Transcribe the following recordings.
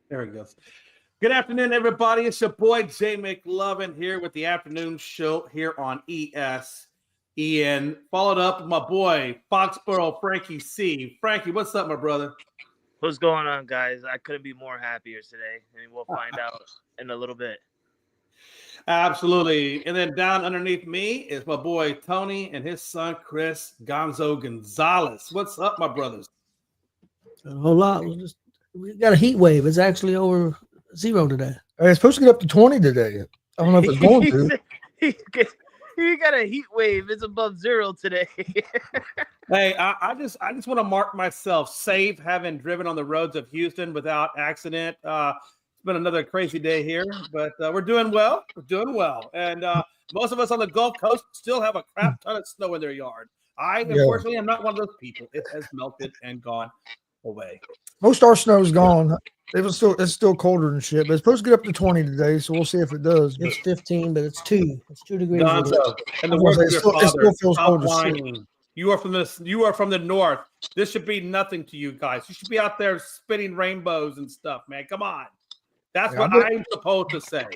There he goes. Good afternoon, everybody. It's your boy Jay McLovin here with the afternoon show here on ESEN. Followed up with my boy Foxborough Frankie C. Frankie, what's up, my brother? What's going on, guys? I couldn't be more happier today, and we'll find out in a little bit. Absolutely. And then down underneath me is my boy Tony and his son Chris Gonzo Gonzalez. What's up, my brothers? A whole lot. We got a heat wave. It's actually over zero today. Hey, it's supposed to get up to 20 today. I don't know if it's going he, to. said- he got a heat wave. It's above zero today. Hey, I just want to mark myself safe having driven on the roads of Houston without accident. It's been another crazy day here, but we're doing well. We're doing well, and most of us on the Gulf Coast still have a crap ton of snow in their yard. I unfortunately am not one of those people. It has melted and gone away. Most of our snow's gone. It's still colder than shit, but it's supposed to get up to 20 today, so we'll see if it does. But It's 15, but it's 2. It's 2 degrees. Gonzo, and the I was words gonna of say, your it still father, feels stop cold as shit. whining. You are from the north. This should be nothing to you guys. You should be out there spitting rainbows and stuff, man. Come on. That's Yeah, what I'm supposed to say.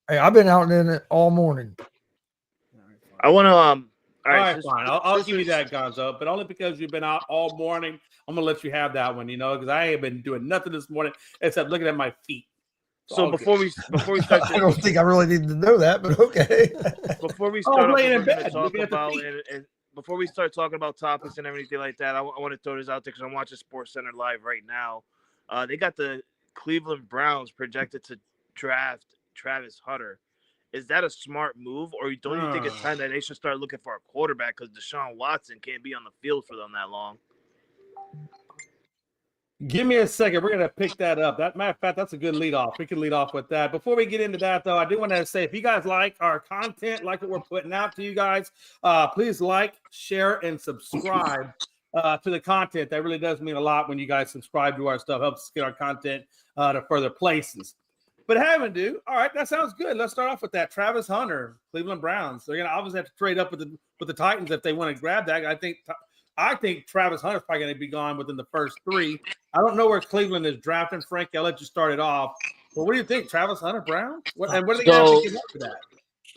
hey, I've been out in it all morning. I want to All right, since- fine. I'll since give you it's- that, Gonzo, but only because you've been out all morning. I'm gonna let you have that one, because I ain't been doing nothing this morning except looking at my feet. It's So all before good. we start I don't think I really need to know that, but okay. before we Oh, start off, laying in what we're going bed, to talk looking at the about, feet. and before we start talking about topics and everything like that, I want to throw this out there because I'm watching Sports Center live right now. They got the Cleveland Browns projected to draft Travis Hunter. Is that a smart move, or don't you think it's time that they should start looking for a quarterback because Deshaun Watson can't be on the field for them that long? Give me a second. We're gonna pick that up. That matter of fact, that's a good lead off. We can lead off with that. Before we get into that, though, I do want to say if you guys like our content, like what we're putting out to you guys, please like, share, and subscribe to the content. That really does mean a lot when you guys subscribe to our stuff. Helps us get our content to further places. But having to, all right, that sounds good. Let's start off with that. Travis Hunter, Cleveland Browns. They're gonna obviously have to trade up with the Titans if they want to grab that. I think Travis Hunter's probably going to be gone within the first 3. I don't know where Cleveland is drafting. Frankie, I'll let you start it off. But what do you think, Travis Hunter, Brown? What are they going to have to give up for that?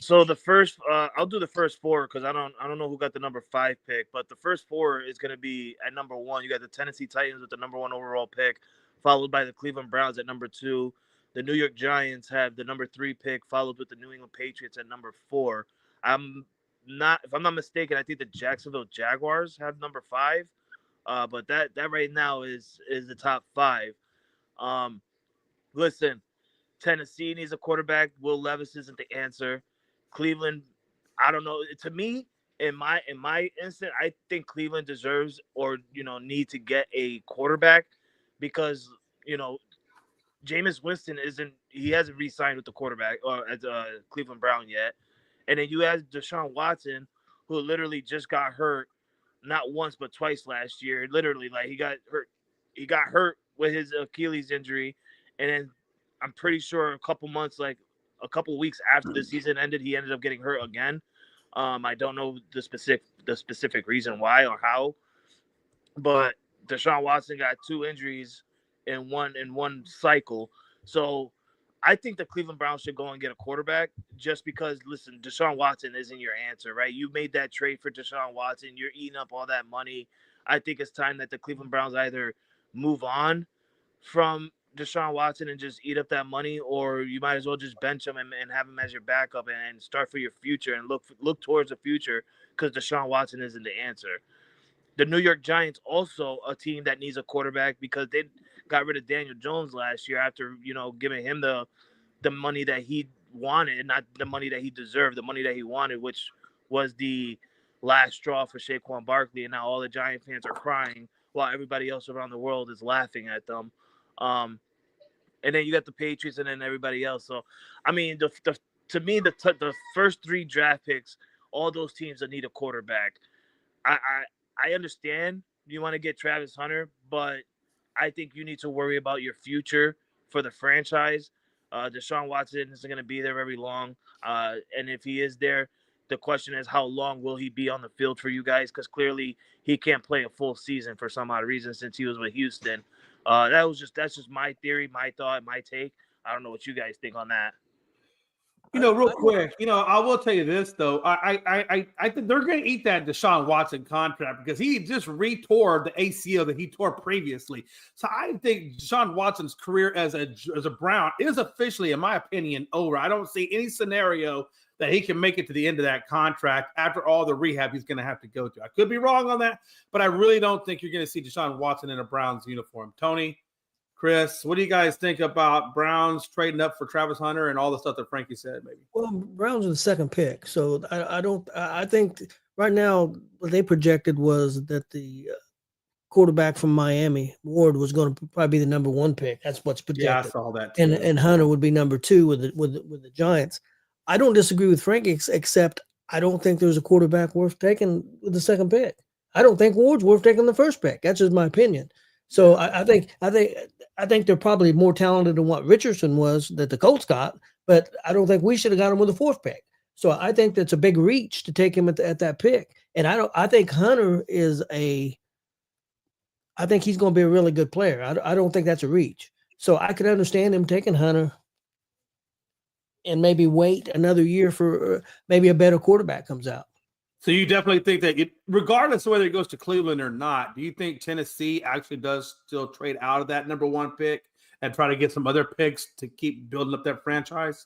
So the first, I'll do the first 4 because I don't know who got the number 5 pick, but the first 4 is going to be at number 1. You got the Tennessee Titans with the number 1 overall pick, followed by the Cleveland Browns at number 2. The New York Giants have the number 3 pick, followed with the New England Patriots at number 4. If I'm not mistaken, I think the Jacksonville Jaguars have number 5. But that right now is the top 5. Listen, Tennessee needs a quarterback. Will Levis isn't the answer. Cleveland, I don't know. To me, in my instant, I think Cleveland deserves or need to get a quarterback because Jameis Winston hasn't re-signed with the quarterback or at Cleveland Brown yet. And then you have Deshaun Watson, who literally just got hurt, not once but twice last year. Literally, like he got hurt with his Achilles injury, and then I'm pretty sure a couple weeks after the season ended, he ended up getting hurt again. I don't know the specific reason why or how, but Deshaun Watson got 2 injuries in one cycle. So I think the Cleveland Browns should go and get a quarterback just because, listen, Deshaun Watson isn't your answer, right? You made that trade for Deshaun Watson. You're eating up all that money. I think it's time that the Cleveland Browns either move on from Deshaun Watson and just eat up that money, or you might as well just bench him and have him as your backup and start for your future and look towards the future because Deshaun Watson isn't the answer. The New York Giants also a team that needs a quarterback because they got rid of Daniel Jones last year after giving him the money that he wanted, not the money that he deserved, the money that he wanted, which was the last straw for Saquon Barkley. And now all the Giant fans are crying while everybody else around the world is laughing at them. And then you got the Patriots and then everybody else. So, I mean, to me, the first 3 draft picks, all those teams that need a quarterback. I understand you want to get Travis Hunter, but I think you need to worry about your future for the franchise. Deshaun Watson isn't going to be there very long. And if he is there, the question is how long will he be on the field for you guys? Because clearly he can't play a full season for some odd reason since he was with Houston. That's just my theory, my thought, my take. I don't know what you guys think on that. Real quick, I will tell you this though. I think they're going to eat that Deshaun Watson contract because he just retore the ACL that he tore previously. So I think Deshaun Watson's career as a Brown is officially, in my opinion, over. I don't see any scenario that he can make it to the end of that contract after all the rehab he's going to have to go through. I could be wrong on that, but I really don't think you're going to see Deshaun Watson in a Browns uniform. Tony, Chris, what do you guys think about Browns trading up for Travis Hunter and all the stuff that Frankie said? Maybe. Well, Browns are the second pick, so I think right now what they projected was that the quarterback from Miami, Ward, was going to probably be the number 1 pick. That's what's projected. Yeah, I saw that too. And Hunter would be number 2 with the Giants. I don't disagree with Frankie, except I don't think there's a quarterback worth taking with the second pick. I don't think Ward's worth taking the first pick. That's just my opinion. So I think they're probably more talented than what Richardson was that the Colts got, but I don't think we should have got him with the 4th pick. So I think that's a big reach to take him at that pick. And I think Hunter I think he's going to be a really good player. I don't think that's a reach. So I could understand him taking Hunter and maybe wait another year for maybe a better quarterback comes out. So you definitely think that regardless of whether it goes to Cleveland or not, do you think Tennessee actually does still trade out of that number 1 pick and try to get some other picks to keep building up that franchise?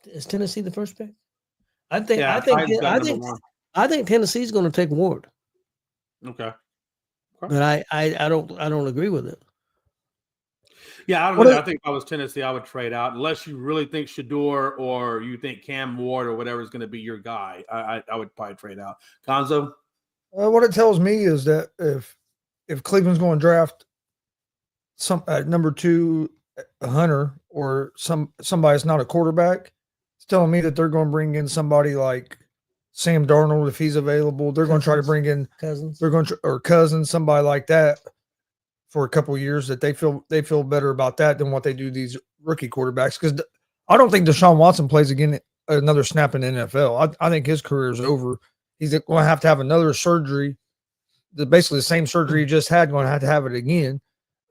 Is Tennessee the first pick? I think Tennessee's going to take Ward. Okay. But I don't agree with it. Yeah, I don't know. I think if I was Tennessee, I would trade out unless you really think Shador or you think Cam Ward or whatever is going to be your guy. I would probably trade out. Gonzo? What it tells me is that if Cleveland's going to draft some number 2 Hunter or somebody that's not a quarterback, it's telling me that they're going to bring in somebody like Sam Darnold if he's available. They're going to try to bring in Cousins. They're going to or Cousins, somebody like that, for a couple of years that they feel better about that than what they do these rookie quarterbacks. Because I don't think Deshaun Watson plays again another snap in the NFL. I think his career is over. He's going to have another surgery, basically the same surgery he just had. Going to have it again.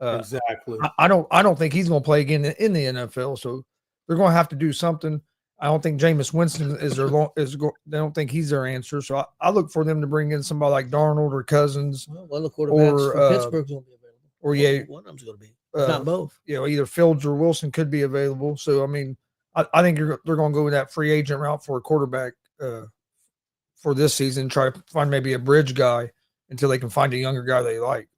Exactly. I don't think he's going to play again in the NFL. So they're going to have to do something. I don't think Jameis Winston they don't think he's their answer. So I look for them to bring in somebody like Darnold or Cousins. Well, the quarterbacks for Pittsburgh's going to be available. Or one of them's going to be. Not both. Either Fields or Wilson could be available. So I mean, I think they're going to go with that free agent route for a quarterback for this season. Try to find maybe a bridge guy until they can find a younger guy they like.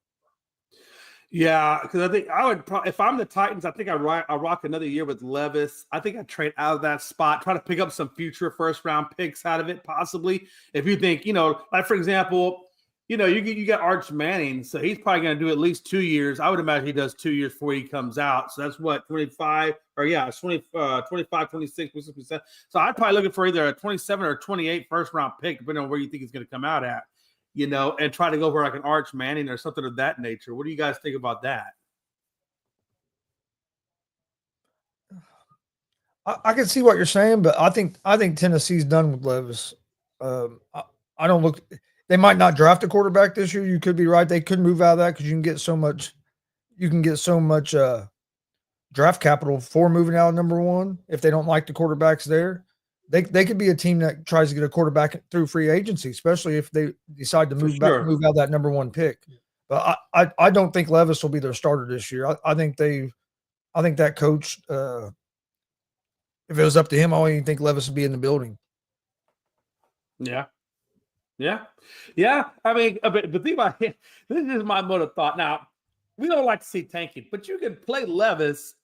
Yeah, because I think I would if I'm the Titans, I think I rock another year with Levis. I think I trade out of that spot, try to pick up some future first round picks out of it, possibly. If you think, like for example, you got Arch Manning, so he's probably going to do at least 2 years. I would imagine he does 2 years before he comes out. So that's what 25 or it's 25, 26, 26%. So I'd probably looking for either a 27 or 28 first round pick, depending on where you think he's going to come out at. And try to go for like an Arch Manning or something of that nature. What do you guys think about that? I can see what you're saying, but I think Tennessee's done with Levis. I don't look. They might not draft a quarterback this year. You could be right. They could move out of that because you can get so much. You can get so much draft capital for moving out of number 1 if they don't like the quarterbacks there. They could be a team that tries to get a quarterback through free agency, especially if they decide to move out that number 1 pick. But I don't think Levis will be their starter this year. I think that coach, if it was up to him, I don't even think Levis would be in the building. Yeah. I mean, but think about it. This is my mode of thought. Now, we don't like to see tanking, but you can play Levis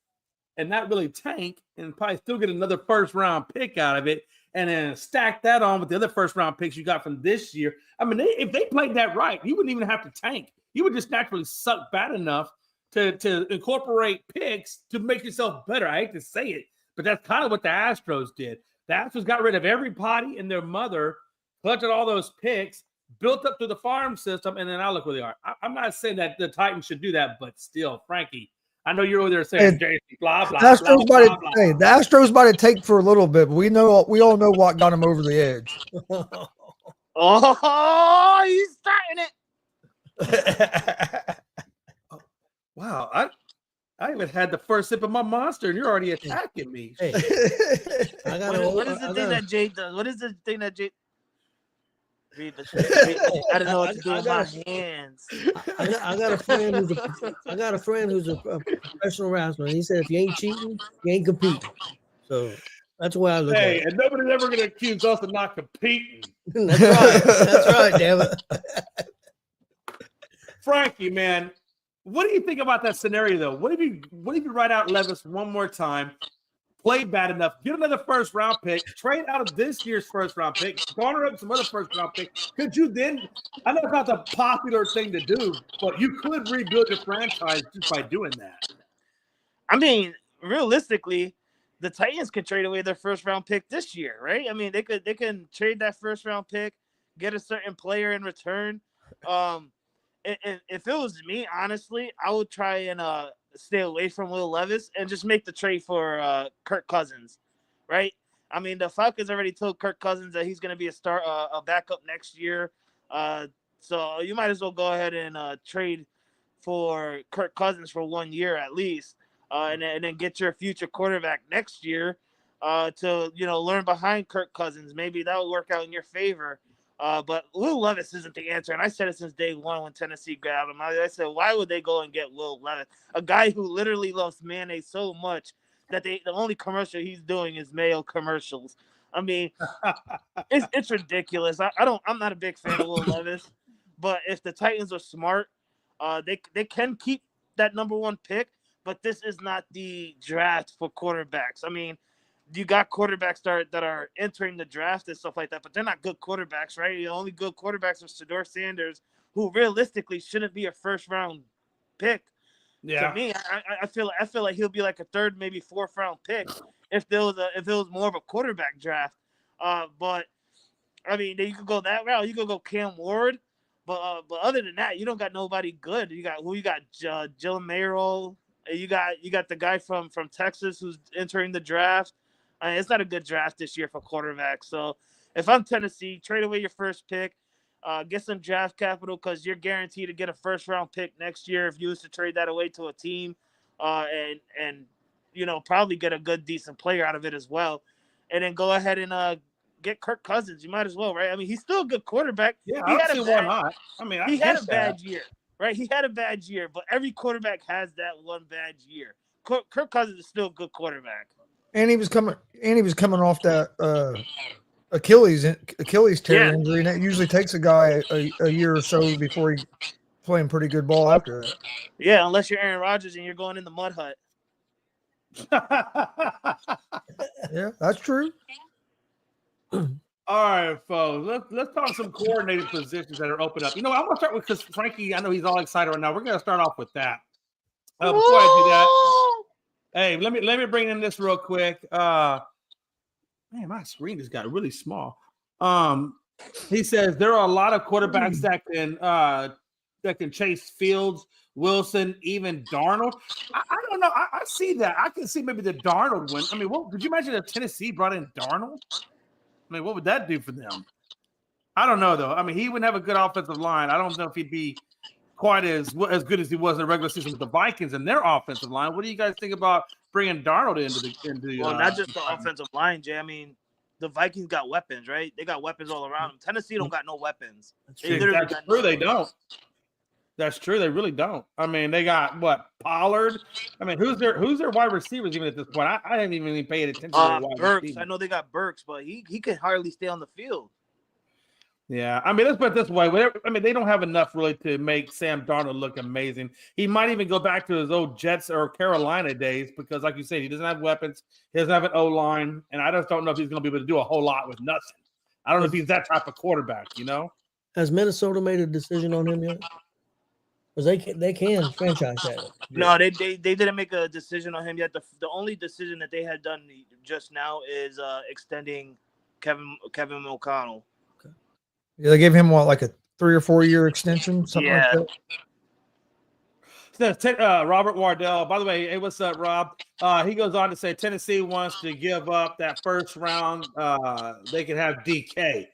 and not really tank and probably still get another first round pick out of it and then stack that on with the other first round picks you got from this year. I mean, if they played that right, you wouldn't even have to tank. You would just naturally suck bad enough to incorporate picks to make yourself better. I hate to say it, but that's kind of what the Astros did. The Astros got rid of everybody and their mother, collected all those picks, built up to the farm system, and then I look where they are. I'm not saying that the Titans should do that, but still, Frankie, I know you're over there saying blah, blah, blah, blah, blah. Hey, the Astros might have take for a little bit, but we all know what got them over the edge. Oh, he's starting it. Wow, I even had the first sip of my Monster, and you're already attacking me. Hey, I got What is the thing that Jay does? What is the thing that Jay? Read the thing. I don't know what to do with my hands. I got a friend who's a professional wrestler. He said if you ain't cheating, you ain't competing. So that's the way I look Hey, at it. and nobody's ever going to accuse us of not competing. That's right. That's right, damn it. Frankie, man, what do you think about that scenario, though? What if you write out Levis one more time, play bad enough, get another first round pick, trade out of this year's first round pick, garner up some other first round pick? Could you then? I know it's not the popular thing to do, but you could rebuild your franchise just by doing that. I mean, realistically, the Titans can trade away their first round pick this year, right? I mean, they can trade that first round pick, get a certain player in return. If it was me, honestly, I would try and stay away from Will Levis and just make the trade for Kirk Cousins, right? I mean, the Falcons already told Kirk Cousins that he's going to be a backup next year. So you might as well go ahead and trade for Kirk Cousins for 1 year at least, and then get your future quarterback next year to learn behind Kirk Cousins. Maybe that will work out in your favor. But Will Levis isn't the answer. And I said it since day one when Tennessee grabbed him. I said, why would they go and get Will Levis? A guy who literally loves mayonnaise so much that the only commercial he's doing is mayo commercials. I mean, it's ridiculous. I'm not a big fan of Will Levis, but if the Titans are smart, they can keep that number 1 pick, but this is not the draft for quarterbacks. I mean, you got quarterbacks that are entering the draft and stuff like that, but they're not good quarterbacks, right? The only good quarterbacks are Shedeur Sanders, who realistically shouldn't be a first-round pick. Yeah. To me, I feel like he'll be like a 3rd, maybe 4th round pick if it was more of a quarterback draft. But I mean, you could go that route. You could go Cam Ward, but other than that, you don't got nobody good. You got Jalen Mayro. You got the guy from Texas who's entering the draft. It's not a good draft this year for quarterbacks. So if I'm Tennessee, trade away your first pick, get some draft capital because you're guaranteed to get a first-round pick next year if you was to trade that away to a team, and probably get a good, decent player out of it as well. And then go ahead and get Kirk Cousins. You might as well, right? I mean, he's still a good quarterback. Yeah, I don't see why not. I mean, he had a bad year, right? He had a bad year, but every quarterback has that one bad year. Kirk Cousins is still a good quarterback. And he was coming off that Achilles tear injury, and that usually takes a guy a year or so before he playing pretty good ball after that. Yeah, unless you're Aaron Rodgers and you're going in the mud hut. Yeah, that's true. All right, folks. Let's talk some coordinated positions that are open up. I'm going to start with because Frankie, I know he's all excited right now. We're going to start off with that. Before I do that. Hey, let me bring in this real quick. Man, my screen just got really small. He says there are a lot of quarterbacks that can chase Fields, Wilson, even Darnold. I don't know. I see that. I can see maybe the Darnold one. I mean, could you imagine if Tennessee brought in Darnold? I mean, what would that do for them? I don't know though. I mean, he wouldn't have a good offensive line. I don't know if he'd be quite as good as he was in the regular season with the Vikings and their offensive line. What do you guys think about bringing Darnold into well, not just the offensive line, Jay. I mean, the Vikings got weapons, right? They got weapons all around them. Tennessee don't got no weapons. That's true. They don't. That's true. They really don't. I mean, they got what, Pollard? I mean, who's their wide receivers even at this point? I haven't even paid attention to their wide Burks. receivers. I know they got Burks, but he can hardly stay on the field. Yeah, I mean, let's put it this way. They don't have enough really to make Sam Darnold look amazing. He might even go back to his old Jets or Carolina days because, like you said, he doesn't have weapons. He doesn't have an O-line, and I just don't know if he's going to be able to do a whole lot with nothing. I don't know if he's that type of quarterback, Has Minnesota made a decision on him yet? Because they can franchise that. No, they didn't make a decision on him yet. The only decision that they had done just now is extending Kevin O'Connell. Yeah, they gave him like a 3 or 4 year extension, something like that. Robert Wardell. By the way, hey, what's up, Rob? He goes on to say Tennessee wants to give up that first round. They can have DK.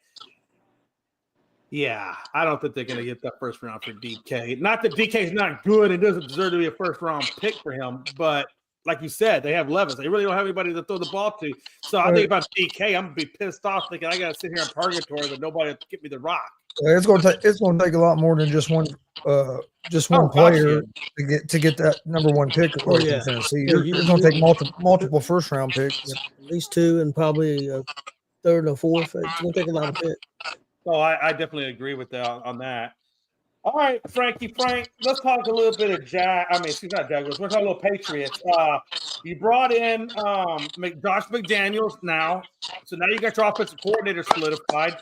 Yeah, I don't think they're going to get that first round for DK. Not that DK is not good and doesn't deserve to be a first round pick for him, but like you said, they have Levis. They really don't have anybody to throw the ball to. So I think about DK, I'm gonna be pissed off thinking I got to sit here in purgatory that nobody will give me the rock. It's going to take a lot more than just one player to get that number one pick. Oh, yeah. in Tennessee. Yeah, It's going to take multiple first round picks. At least 2 and probably a third or fourth. It's going to take a lot of picks. Oh, I definitely agree with that on that. All right, Frank, let's talk a little bit of excuse not Jaguars. We're talking a little Patriots. You brought in Josh McDaniels now. So now you got your offensive coordinator solidified.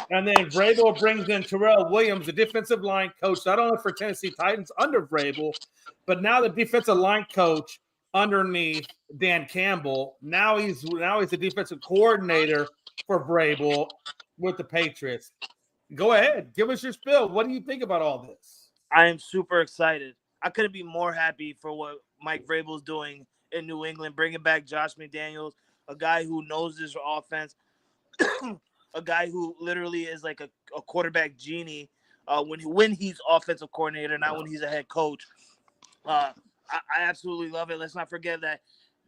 And then Vrabel brings in Terrell Williams, the defensive line coach, not only for Tennessee Titans under Vrabel, but now the defensive line coach underneath Dan Campbell. Now he's the defensive coordinator for Vrabel with the Patriots. Go ahead. Give us your spill. What do you think about all this? I am super excited. I couldn't be more happy for what Mike Vrabel's doing in New England, bringing back Josh McDaniels, a guy who knows this offense, a guy who literally is like a quarterback genie when he's offensive coordinator, not when he's a head coach. I absolutely love it. Let's not forget that,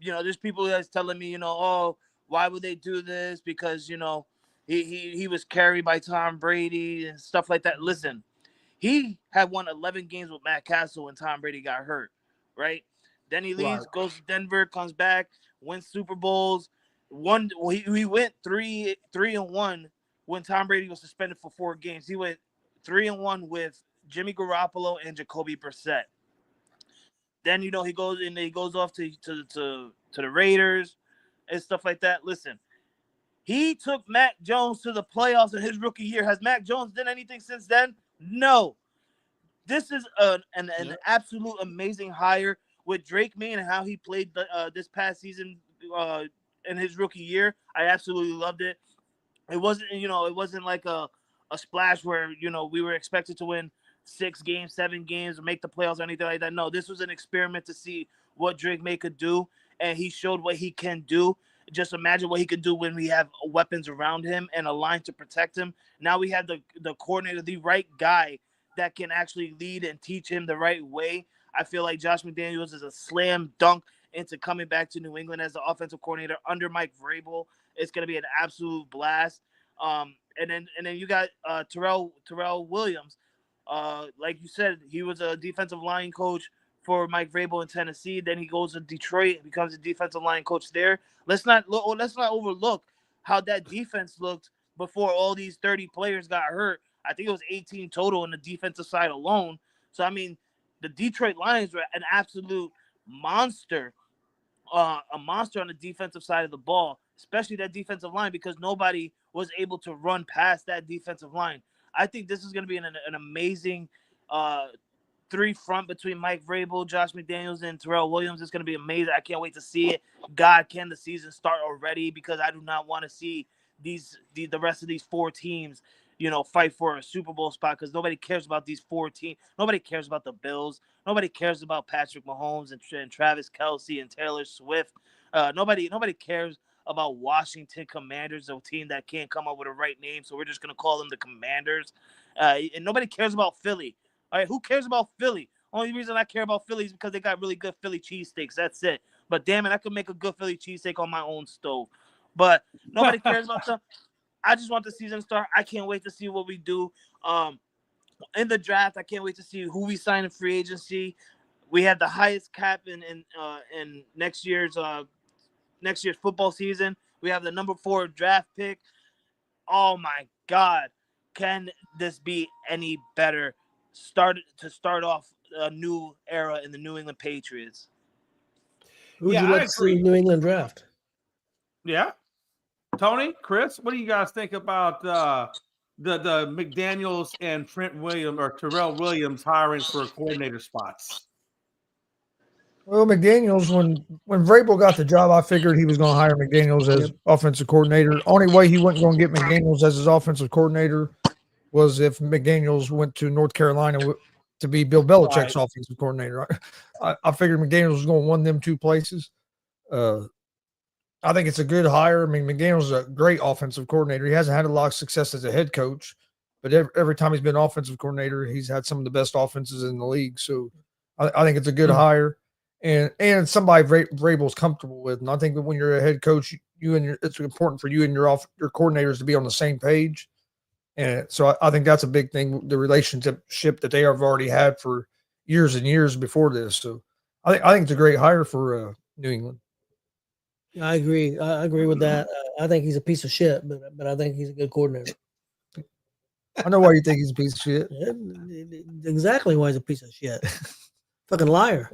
there's people that's telling me, oh, why would they do this? Because, he was carried by Tom Brady and stuff like that. Listen, he had won 11 games with Matt Castle when Tom Brady got hurt, right? Then he leaves, goes to Denver, comes back, wins Super Bowls. He went 3-1 when Tom Brady was suspended for 4 games. He went 3-1 with Jimmy Garoppolo and Jacoby Brissett. Then he goes off to the Raiders and stuff like that. Listen, he took Mac Jones to the playoffs in his rookie year. Has Mac Jones done anything since then? No. This is an absolute amazing hire with Drake May and how he played this past season in his rookie year. I absolutely loved it. It wasn't like a splash where, we were expected to win 6 games, 7 games, or make the playoffs or anything like that. No, this was an experiment to see what Drake May could do, and he showed what he can do. Just imagine what he could do when we have weapons around him and a line to protect him. Now we have the coordinator, the right guy that can actually lead and teach him the right way. I feel like Josh McDaniels is a slam dunk into coming back to New England as the offensive coordinator under Mike Vrabel. It's going to be an absolute blast. And then you got Terrell Williams. Like you said, he was a defensive line coach for Mike Vrabel in Tennessee. Then he goes to Detroit and becomes a defensive line coach there. Let's not overlook how that defense looked before all these 30 players got hurt. I think it was 18 total in the defensive side alone. So, I mean, the Detroit Lions were an absolute monster, a monster on the defensive side of the ball, especially that defensive line, because nobody was able to run past that defensive line. I think this is going to be an amazing 3-front between Mike Vrabel, Josh McDaniels, and Terrell Williams. It's going to be amazing. I can't wait to see it. God, can the season start already? Because I do not want to see the rest of these 4 teams, fight for a Super Bowl spot, because nobody cares about these 4 teams. Nobody cares about the Bills. Nobody cares about Patrick Mahomes and Travis Kelce and Taylor Swift. Nobody cares about Washington Commanders, a team that can't come up with a right name, so we're just going to call them the Commanders. And nobody cares about Philly. All right, who cares about Philly? Only reason I care about Philly is because they got really good Philly cheesesteaks. That's it. But damn it, I could make a good Philly cheesesteak on my own stove. But nobody cares about them. I just want the season to start. I can't wait to see what we do in the draft. I can't wait to see who we sign in free agency. We have the highest cap in next year's football season. We have the number 4 draft pick. Oh my God, can this be any better? Start off a new era in the New England Patriots. Who would you like to see New England draft? Yeah. Tony, Chris, what do you guys think about the McDaniels and Trent Williams or Terrell Williams hiring for coordinator spots? Well, McDaniels, when Vrabel got the job, I figured he was going to hire McDaniels as offensive coordinator. Only way he wasn't going to get McDaniels as his offensive coordinator was if McDaniels went to North Carolina to be Bill Belichick's offensive coordinator. I figured McDaniels was going to win them 2 places. I think it's a good hire. I mean, McDaniels is a great offensive coordinator. He hasn't had a lot of success as a head coach. but every time he's been offensive coordinator, he's had some of the best offenses in the league. So I think it's a good hire, and somebody Vrabel's comfortable with. And I think that when you're a head coach, it's important for you and your coordinators to be on the same page. And so I think that's a big thing, the relationship that they have already had for years and years before this. So I think it's a great hire for New England. I agree. I agree with that. I think he's a piece of shit, but I think he's a good coordinator. I know why you think he's a piece of shit. Yeah, exactly why he's a piece of shit. Fucking liar.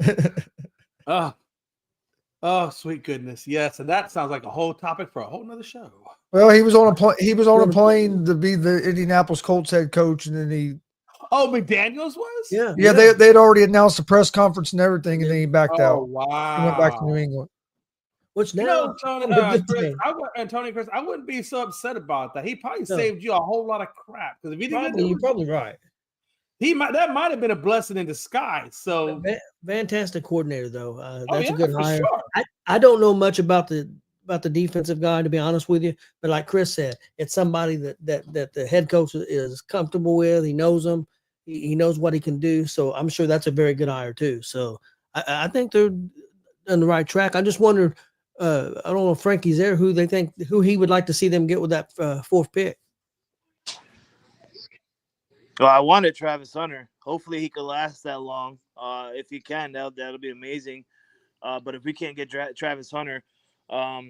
Oh, sweet goodness. Yes. And that sounds like a whole topic for a whole nother show. Well, he was on a plane to be the Indianapolis Colts head coach, and then Oh, McDaniels was? Yeah. they had already announced the press conference and everything, and then he backed Oh, out. wow. He went back to New England. Which You now, know, Tony, Chris, I wouldn't be so upset about that. He probably saved you a whole lot of crap. Because if he didn't you're probably right. that might have been a blessing in disguise. So Fantastic coordinator, though. That's a good for hire. sure. I don't know much about the defensive guy, to be honest with you, but like Chris said, it's somebody that the head coach is comfortable with. He knows him. He knows what he can do. So I'm sure that's a very good hire too. So I think they're on the right track. I just wonder. I don't know if Frankie's there. Who he would like to see them get with that fourth pick. Well, I wanted Travis Hunter. Hopefully, he could last that long. If he can, that'll be amazing. But if we can't get Travis Hunter, now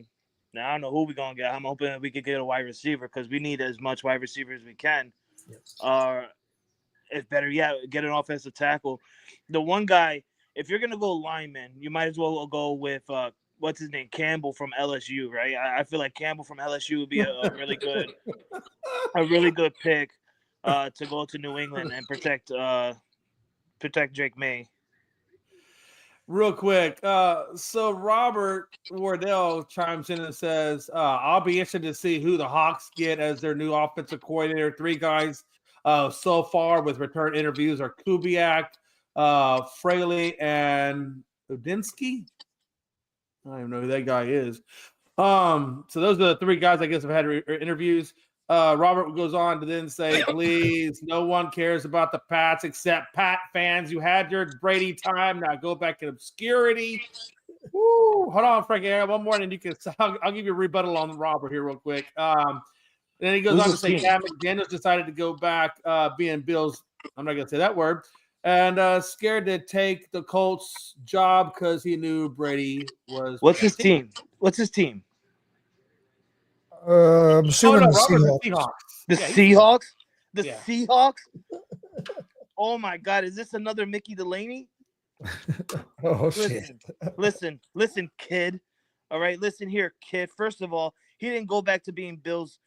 I don't know who we're gonna get. I'm hoping we could get a wide receiver because we need as much wide receiver as we can. Yes. If better yet, get an offensive tackle. The one guy, if you're gonna go lineman, you might as well go with what's his name, Campbell from LSU, right? I feel like Campbell from LSU would be a really good pick to go to New England and protect Drake May. Real quick, so Robert Wardell chimes in and says, I'll be interested to see who the Hawks get as their new offensive coordinator. 3 guys so far with return interviews are Kubiak, Fraley, and Udinsky. I don't even know who that guy is. So those are the 3 guys I guess have had interviews. Robert goes on to then say, please, no one cares about the Pats except Pat fans. You had your Brady time. Now go back in obscurity. Woo. Hold on, Frankie. I have one more, and you can. I'll give you a rebuttal on Robert here real quick. Then he goes on to say, yeah, McDaniels decided to go back being Bills. I'm not going to say that word. And scared to take the Colts job because he knew Brady was. What's his team? I'm assuming the Seahawks. The Seahawks? Seahawks? Oh, my God. Is this another Mickey Delaney? Oh, shit. Listen, kid. All right, listen here, kid. First of all, he didn't go back to being Bills.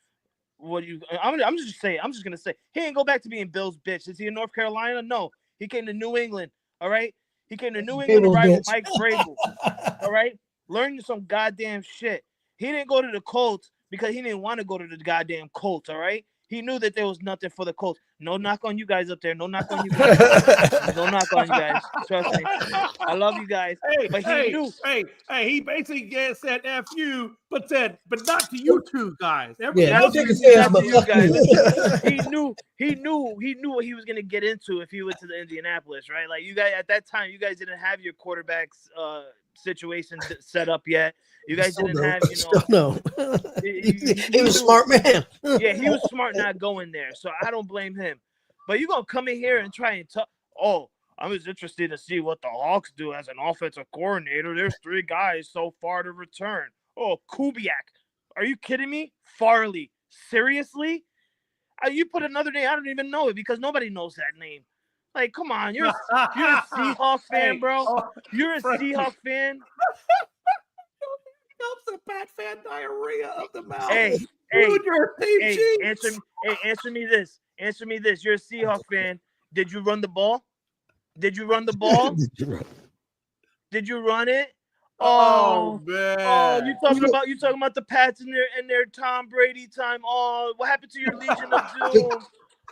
I'm just going to say, he didn't go back to being Bills' bitch. Is he in North Carolina? No. He came to New England, all right? He came to New England to ride with Mike Vrabel, all right? Learn some goddamn shit. He didn't go to the Colts because he didn't want to go to the goddamn Colts, all right? He knew that there was nothing for the Colts. No knock on you guys up there. No knock on you guys. No knock on you guys. Trust me. I love you guys. But he knew. He basically said F you, but not to you two guys. Don't take offense, but fuck He you. knew what he was gonna get into if he went to the Indianapolis, right? Like you guys at that time, you guys didn't have your quarterbacks situation set up yet. You guys didn't have, No. He was a smart man. Yeah, he was smart not going there, so I don't blame him. But you're gonna come in here and try and talk. Oh, I'm just interested to see what the Hawks do as an offensive coordinator. There's 3 guys so far to return. Oh, Kubiak, are you kidding me? Farley, seriously? You put another name, I don't even know it because nobody knows that name. Like, come on, you're a Seahawks fan, bro. You're a Seahawks fan. Helps a Pat fan diarrhea of the mouth. Hey, answer me this. You're a Seahawks fan. Did you run the ball? Did you run it? Oh man! Oh, you talking about the Pats in their Tom Brady time? Oh, what happened to your Legion of Doom?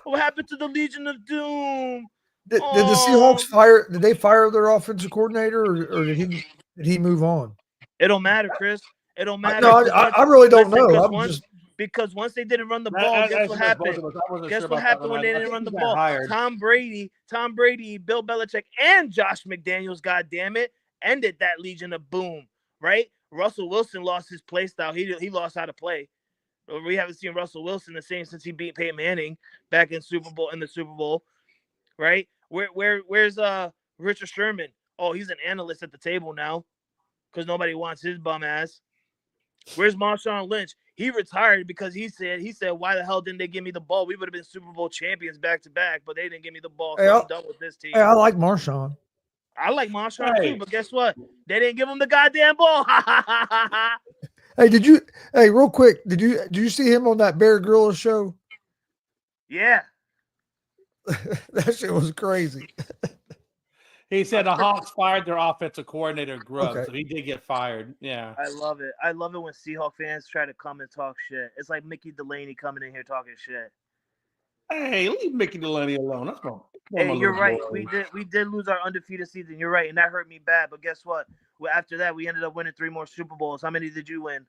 What happened to the Legion of Doom? Did the Seahawks fire? Did they fire their offensive coordinator, or did he move on? It don't matter, Chris. It don't matter. No, I really don't know. because once they didn't run the That- ball, that- guess that's what just both happened? of us. I wasn't Guess sure what about that happened one. when they I didn't think run he the got ball? hired. Tom Brady, Bill Belichick, and Josh McDaniels, goddamn it, ended that Legion of Boom, right? Russell Wilson lost his play style. He lost how to play. We haven't seen Russell Wilson the same since he beat Peyton Manning back in the Super Bowl, right? Where's Richard Sherman? Oh, he's an analyst at the table now because nobody wants his bum ass. Where's Marshawn Lynch? He retired because he said, why the hell didn't they give me the ball? We would have been Super Bowl champions back to back, but they didn't give me the ball. So Hey, I'm done with this team. Hey, I like Marshawn. I like Marshawn Hey. too, but guess what? They didn't give him the goddamn ball. Hey, real quick, did you see him on that Bear Grylls show? Yeah. That shit was crazy. He said the Hawks fired their offensive coordinator, Grubb, Okay. so he did get fired. Yeah. I love it. I love it when Seahawk fans try to come and talk shit. It's like Mickey Delaney coming in here talking shit. Hey, leave Mickey Delaney alone. That's my Hey, my you're little right. boy. We did lose our undefeated season. You're right, and that hurt me bad. But guess what? Well, after that, we ended up winning 3 more Super Bowls. How many did you win?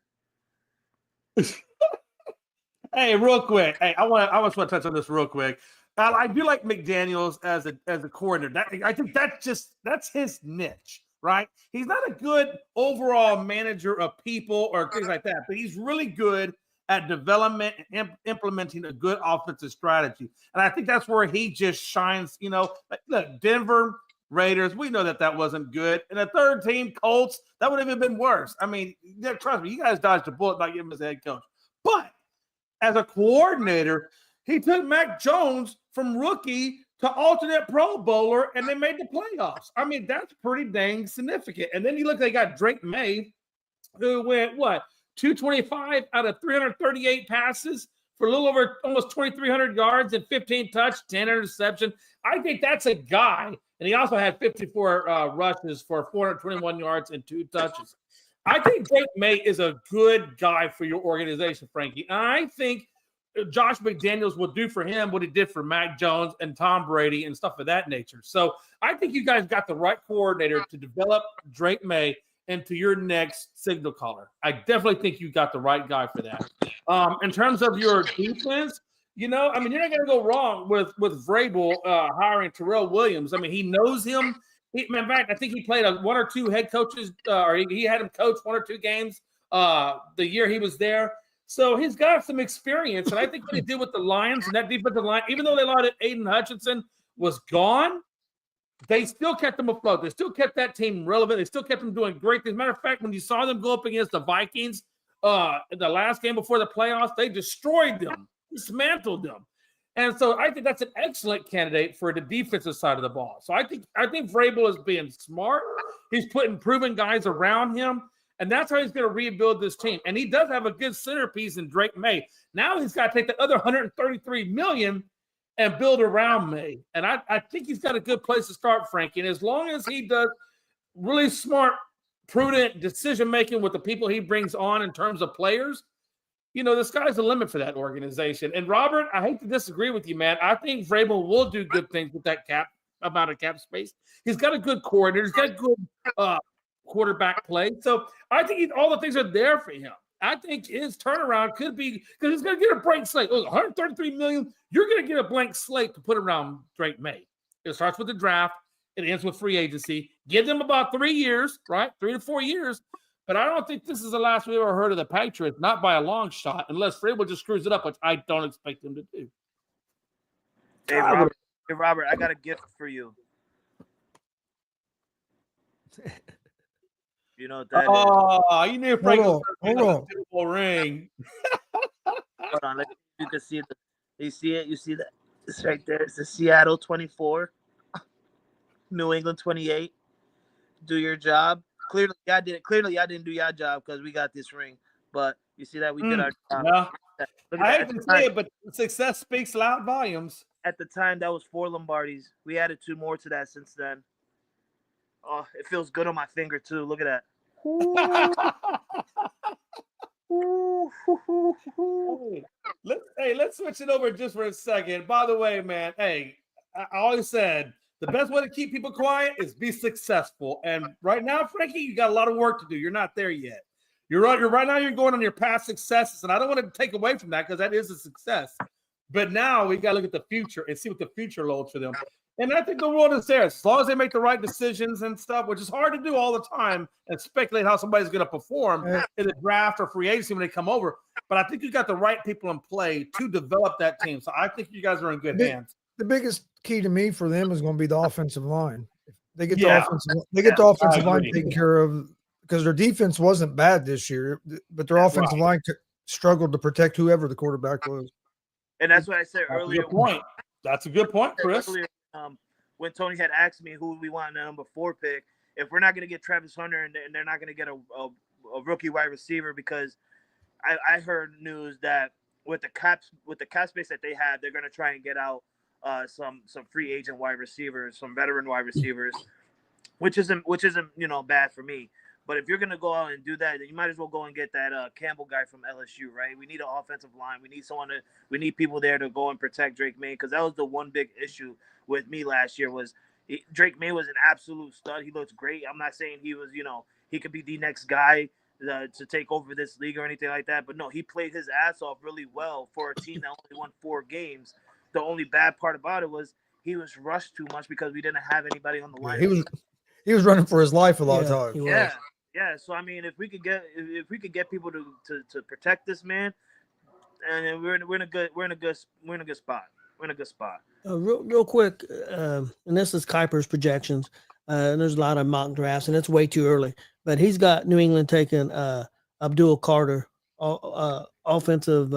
Hey, real quick. Hey, I just want to touch on this real quick. I do like McDaniels as a coordinator. I think that's his niche, right? He's not a good overall manager of people or things like that, but he's really good at development and implementing a good offensive strategy. And I think that's where he just shines. You know, like, look, Denver Raiders, we know that wasn't good. And the third team, Colts, that would have even been worse. I mean, trust me, you guys dodged a bullet by giving him as head coach. But as a coordinator, he took Mac Jones from rookie to alternate Pro Bowler, and they made the playoffs. I mean, that's pretty dang significant. And then you look, they got Drake May, who went, 225 out of 338 passes for a little over almost 2,300 yards and 15 touch, 10 interception. I think that's a guy. And he also had 54 rushes for 421 yards and 2 touches. I think Drake May is a good guy for your organization, Frankie. And I think Josh McDaniels will do for him what he did for Mac Jones and Tom Brady and stuff of that nature. So I think you guys got the right coordinator to develop Drake May into your next signal caller. I definitely think you got the right guy for that. In terms of your defense, you're not going to go wrong with Vrabel hiring Terrell Williams. I mean, he knows him. In fact, I think he played 1 or 2 head coaches, or he had him coach 1 or 2 games the year he was there. So he's got some experience. And I think what he did with the Lions and that defensive line, even though they lost Aiden Hutchinson was gone, they still kept them afloat. They still kept that team relevant. They still kept them doing great things. Matter of fact, when you saw them go up against the Vikings in the last game before the playoffs, they destroyed them, dismantled them. And so I think that's an excellent candidate for the defensive side of the ball. So I think Vrabel is being smart. He's putting proven guys around him, and that's how he's going to rebuild this team. And he does have a good centerpiece in Drake May. Now he's got to take the other $133 million and build around May. And I think he's got a good place to start, Frankie. And as long as he does really smart, prudent decision-making with the people he brings on in terms of players, the sky's the limit for that organization. And Robert, I hate to disagree with you, man. I think Vrabel will do good things with that amount of cap space. He's got a good coordinator. He's got good quarterback play. So I think all the things are there for him. I think his turnaround could be because he's going to get a blank slate. Look, $133 million. You're going to get a blank slate to put around Drake May. It starts with the draft. It ends with free agency. Give them about 3 years, right? 3 to 4 years. But I don't think this is the last we've ever heard of the Patriots, not by a long shot, unless Vrabel just screws it up, which I don't expect him to do. Hey, Robert, I got a gift for you. You know what that is? Oh, you knew Frank was Hold going on. to do a ring. Hold on, you can see it. You see it? You see that? It's right there. It's the Seattle 24, New England 28. Do your job. Clearly, I did it. Clearly, I didn't do your job because we got this ring. But you see that we did our job. No, Look at I that. hate to say it, but success speaks loud volumes. At the time, that was 4 Lombardis. We added 2 more to that since then. Oh, it feels good on my finger too. Look at that. Let's switch it over just for a second. By the way, man, I always said the best way to keep people quiet is be successful. And right now, Frankie, you got a lot of work to do. You're not there yet. You're right. You're right now. You're going on your past successes, and I don't want to take away from that because that is a success. But now we got to look at the future and see what the future holds for them. And I think the world is there as long as they make the right decisions and stuff, which is hard to do all the time and speculate how somebody's going to perform in the draft or free agency when they come over. But I think you got the right people in play to develop that team. So I think you guys are in good hands. The biggest key to me for them is going to be the offensive line. They get Yeah. the offensive line taken care of because their defense wasn't bad this year, but their offensive line struggled to protect whoever the quarterback was. And that's what I said That's earlier. a good point. That's a good point, Chris. Earlier, when Tony had asked me who we want in the number 4 pick, if we're not going to get Travis Hunter and they're not going to get a rookie wide receiver, because I heard news that with the cap space that they have, they're going to try and get out some free agent wide receivers, some veteran wide receivers, which isn't bad for me. But if you're going to go out and do that, then you might as well go and get that Campbell guy from LSU, right? We need an offensive line. We need people there to go and protect Drake May, because that was the one big issue with me last year was Drake May was an absolute stud. He looks great. I'm not saying he was, he could be the next guy to take over this league or anything like that. But no, he played his ass off really well for a team that only won 4 games. The only bad part about it was he was rushed too much because we didn't have anybody on the line. He was running for his life a lot of times. Yeah. So I mean, if we could get people to protect this man, and we're in a good spot. We're in a good spot. Real quick, and this is Kuiper's projections. And there's a lot of mock drafts, and it's way too early. But he's got New England taking Abdul Carter, offensive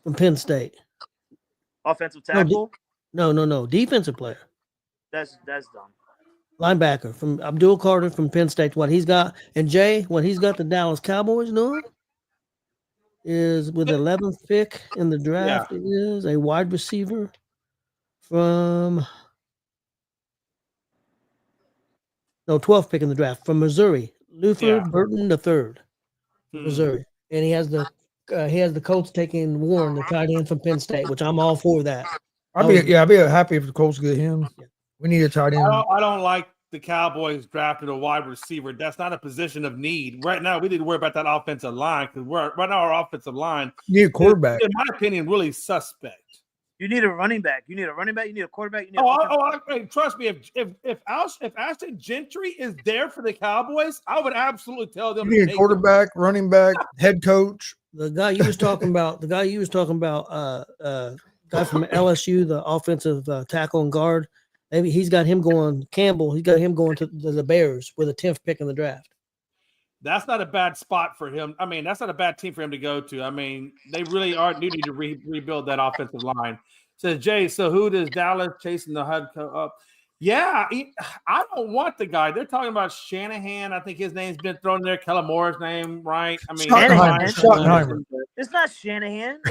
from Penn State. Offensive tackle? No, defensive player. That's dumb. Linebacker from Abdul Carter from Penn State. What he's got, and Jay, what he's got the Dallas Cowboys doing is with the 11th pick in the draft is a wide receiver from 12th pick in the draft from Missouri, Luther Burton III, Missouri, and he has the Colts taking Warren, the tight end from Penn State, which I'm all for that. I'd be happy if the Colts get him. We need a tight end. I don't like the Cowboys drafted a wide receiver. That's not a position of need. Right now, we need to worry about that offensive line because right now our offensive line you need a quarterback. In my opinion, really suspect. You need a running back. You need a running back. You need a quarterback. You need trust me. If Ashton Gentry is there for the Cowboys, I would absolutely tell them. You need a quarterback, running back, head coach. The guy you was talking about, guy from LSU, the offensive tackle and guard. Maybe he's got him going. Campbell. He's got him going to the Bears with a 10th pick in the draft. That's not a bad spot for him. I mean, that's not a bad team for him to go to. I mean, they really are needing to rebuild that offensive line. Says Jay, so who does Dallas chasing the HUD up? Yeah, I don't want the guy. They're talking about Shanahan. I think his name's been thrown there. Kellen Moore's name, right? I mean, Schottenheimer. It's not Shanahan.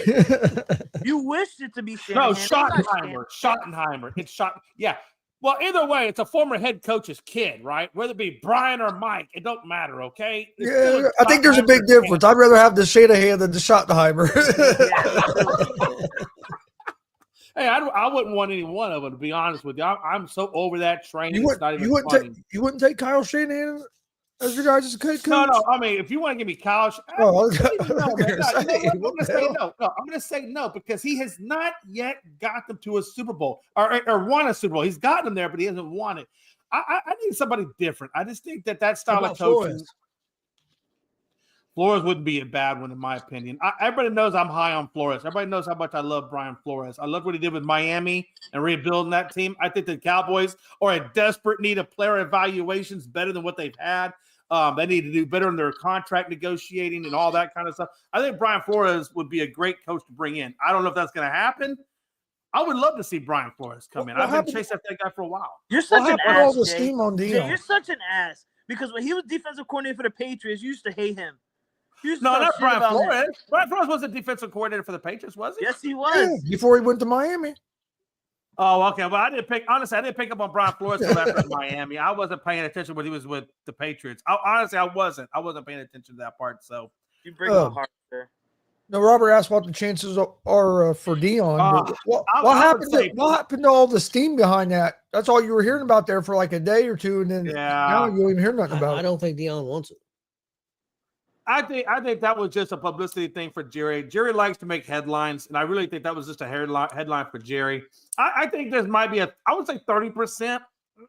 You wished it to be Shanahan. No, Schottenheimer. It's Yeah. Well, either way, it's a former head coach's kid, right? Whether it be Brian or Mike, it don't matter, okay? I think there's a big difference. I'd rather have the Shanahan than the Schottenheimer. Hey, I wouldn't want any one of them, to be honest with you. I'm so over that training. You wouldn't take Kyle Shanahan as your guys' coach? No. I mean, if you want to give me Kyle, I'm going to say no because he has not yet got them to a Super Bowl or won a Super Bowl. He's gotten them there, but he hasn't won it. I need somebody different. I just think that style of coaching. Flores wouldn't be a bad one, in my opinion. Everybody knows I'm high on Flores. Everybody knows how much I love Brian Flores. I love what he did with Miami and rebuilding that team. I think the Cowboys are in desperate need of player evaluations better than what they've had. They need to do better in their contract negotiating and all that kind of stuff. I think Brian Flores would be a great coach to bring in. I don't know if that's going to happen. I would love to see Brian Flores come in. I've been chasing after that guy for a while. You're such an ass. All the steam on Dion. You're such an ass because when he was defensive coordinator for the Patriots, you used to hate him. No, not Brian Flores. Brian Flores wasn't defensive coordinator for the Patriots, was he? Yes, he was. Yeah, before he went to Miami. Oh, okay. Well, I didn't pick up on Brian Flores until after Miami. I wasn't paying attention when he was with the Patriots. I wasn't paying attention to that part. So you bring up hard there. No, Robert asked what the chances are for Dion. But what I would happened? say- What happened to all the steam behind that? That's all you were hearing about there for like a day or two, and then now you don't even hear nothing about I it. don't think Dion wants it. I think that was just a publicity thing for Jerry. Jerry likes to make headlines, and I really think that was just a headline for Jerry. I think there might be I would say 30%.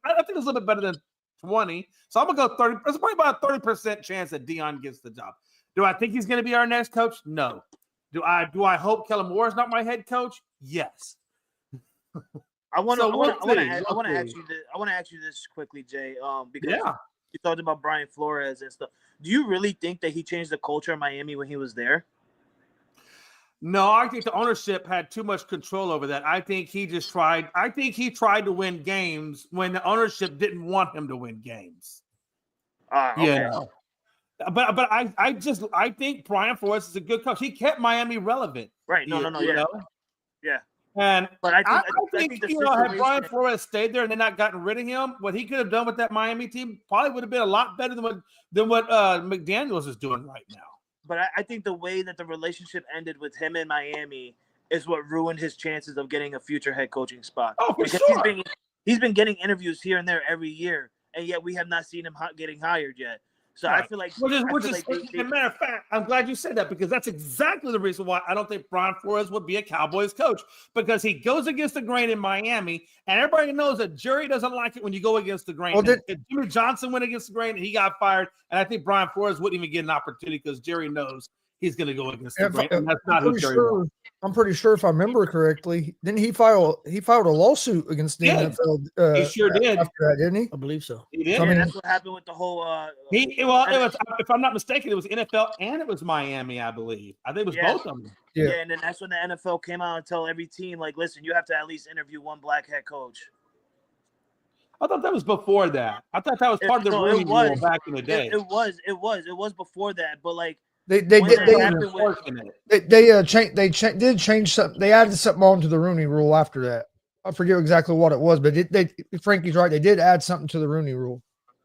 I think it's a little bit better than 20. So I'm gonna go 30. There's probably about a 30% chance that Dion gets the job. Do I think he's gonna be our next coach? No. Do I hope Kellen Moore is not my head coach? Yes. I want So to we'll ask you this quickly, Jay. Because Yeah. you talked about Brian Flores and stuff. Do you really think that he changed the culture in Miami when he was there? No, I think the ownership had too much control over that. I think he just tried. I think he tried to win games when the ownership didn't want him to win games. Okay. Yeah. But I think Brian Flores is a good coach. He kept Miami relevant. Right. No. You Yeah. know? Yeah. And But I think think the you know, had situation- Brian Flores stayed there and then not gotten rid of him, what he could have done with that Miami team probably would have been a lot better than what McDaniels is doing right now. But I think the way that the relationship ended with him in Miami is what ruined his chances of getting a future head coaching spot. Oh, for Because sure. he's been getting interviews here and there every year, and yet we have not seen him getting hired yet. So I Right. feel like, Which I is, feel like they- as a matter of fact, I'm glad you said that because that's exactly the reason why I don't think Brian Flores would be a Cowboys coach because he goes against the grain in Miami, and everybody knows that Jerry doesn't like it when you go against the grain. Well, And Jimmy Johnson went against the grain and he got fired, and I think Brian Flores wouldn't even get an opportunity because Jerry knows he's going to go against the grain, and that's not who Jerry wants. I'm pretty sure if I remember correctly, didn't he filed a lawsuit against the Yeah, NFL? he sure did. After that, didn't he? I believe so. He did. I mean, that's what happened with the whole. It was, if I'm not mistaken, it was NFL and it was Miami, I believe. I think it was Yeah. both of them. Yeah, Yeah. and then that's when the NFL came out and tell every team, like, listen, you have to at least interview one black head coach. I thought that was before that. I thought that was part of the No, it Rooney was. Rule back in the day. It was before that, but like They when did that they, happened with, did change something. They added something on to the Rooney Rule after that. I forget exactly what it was, but Frankie's right. They did add something to the Rooney Rule.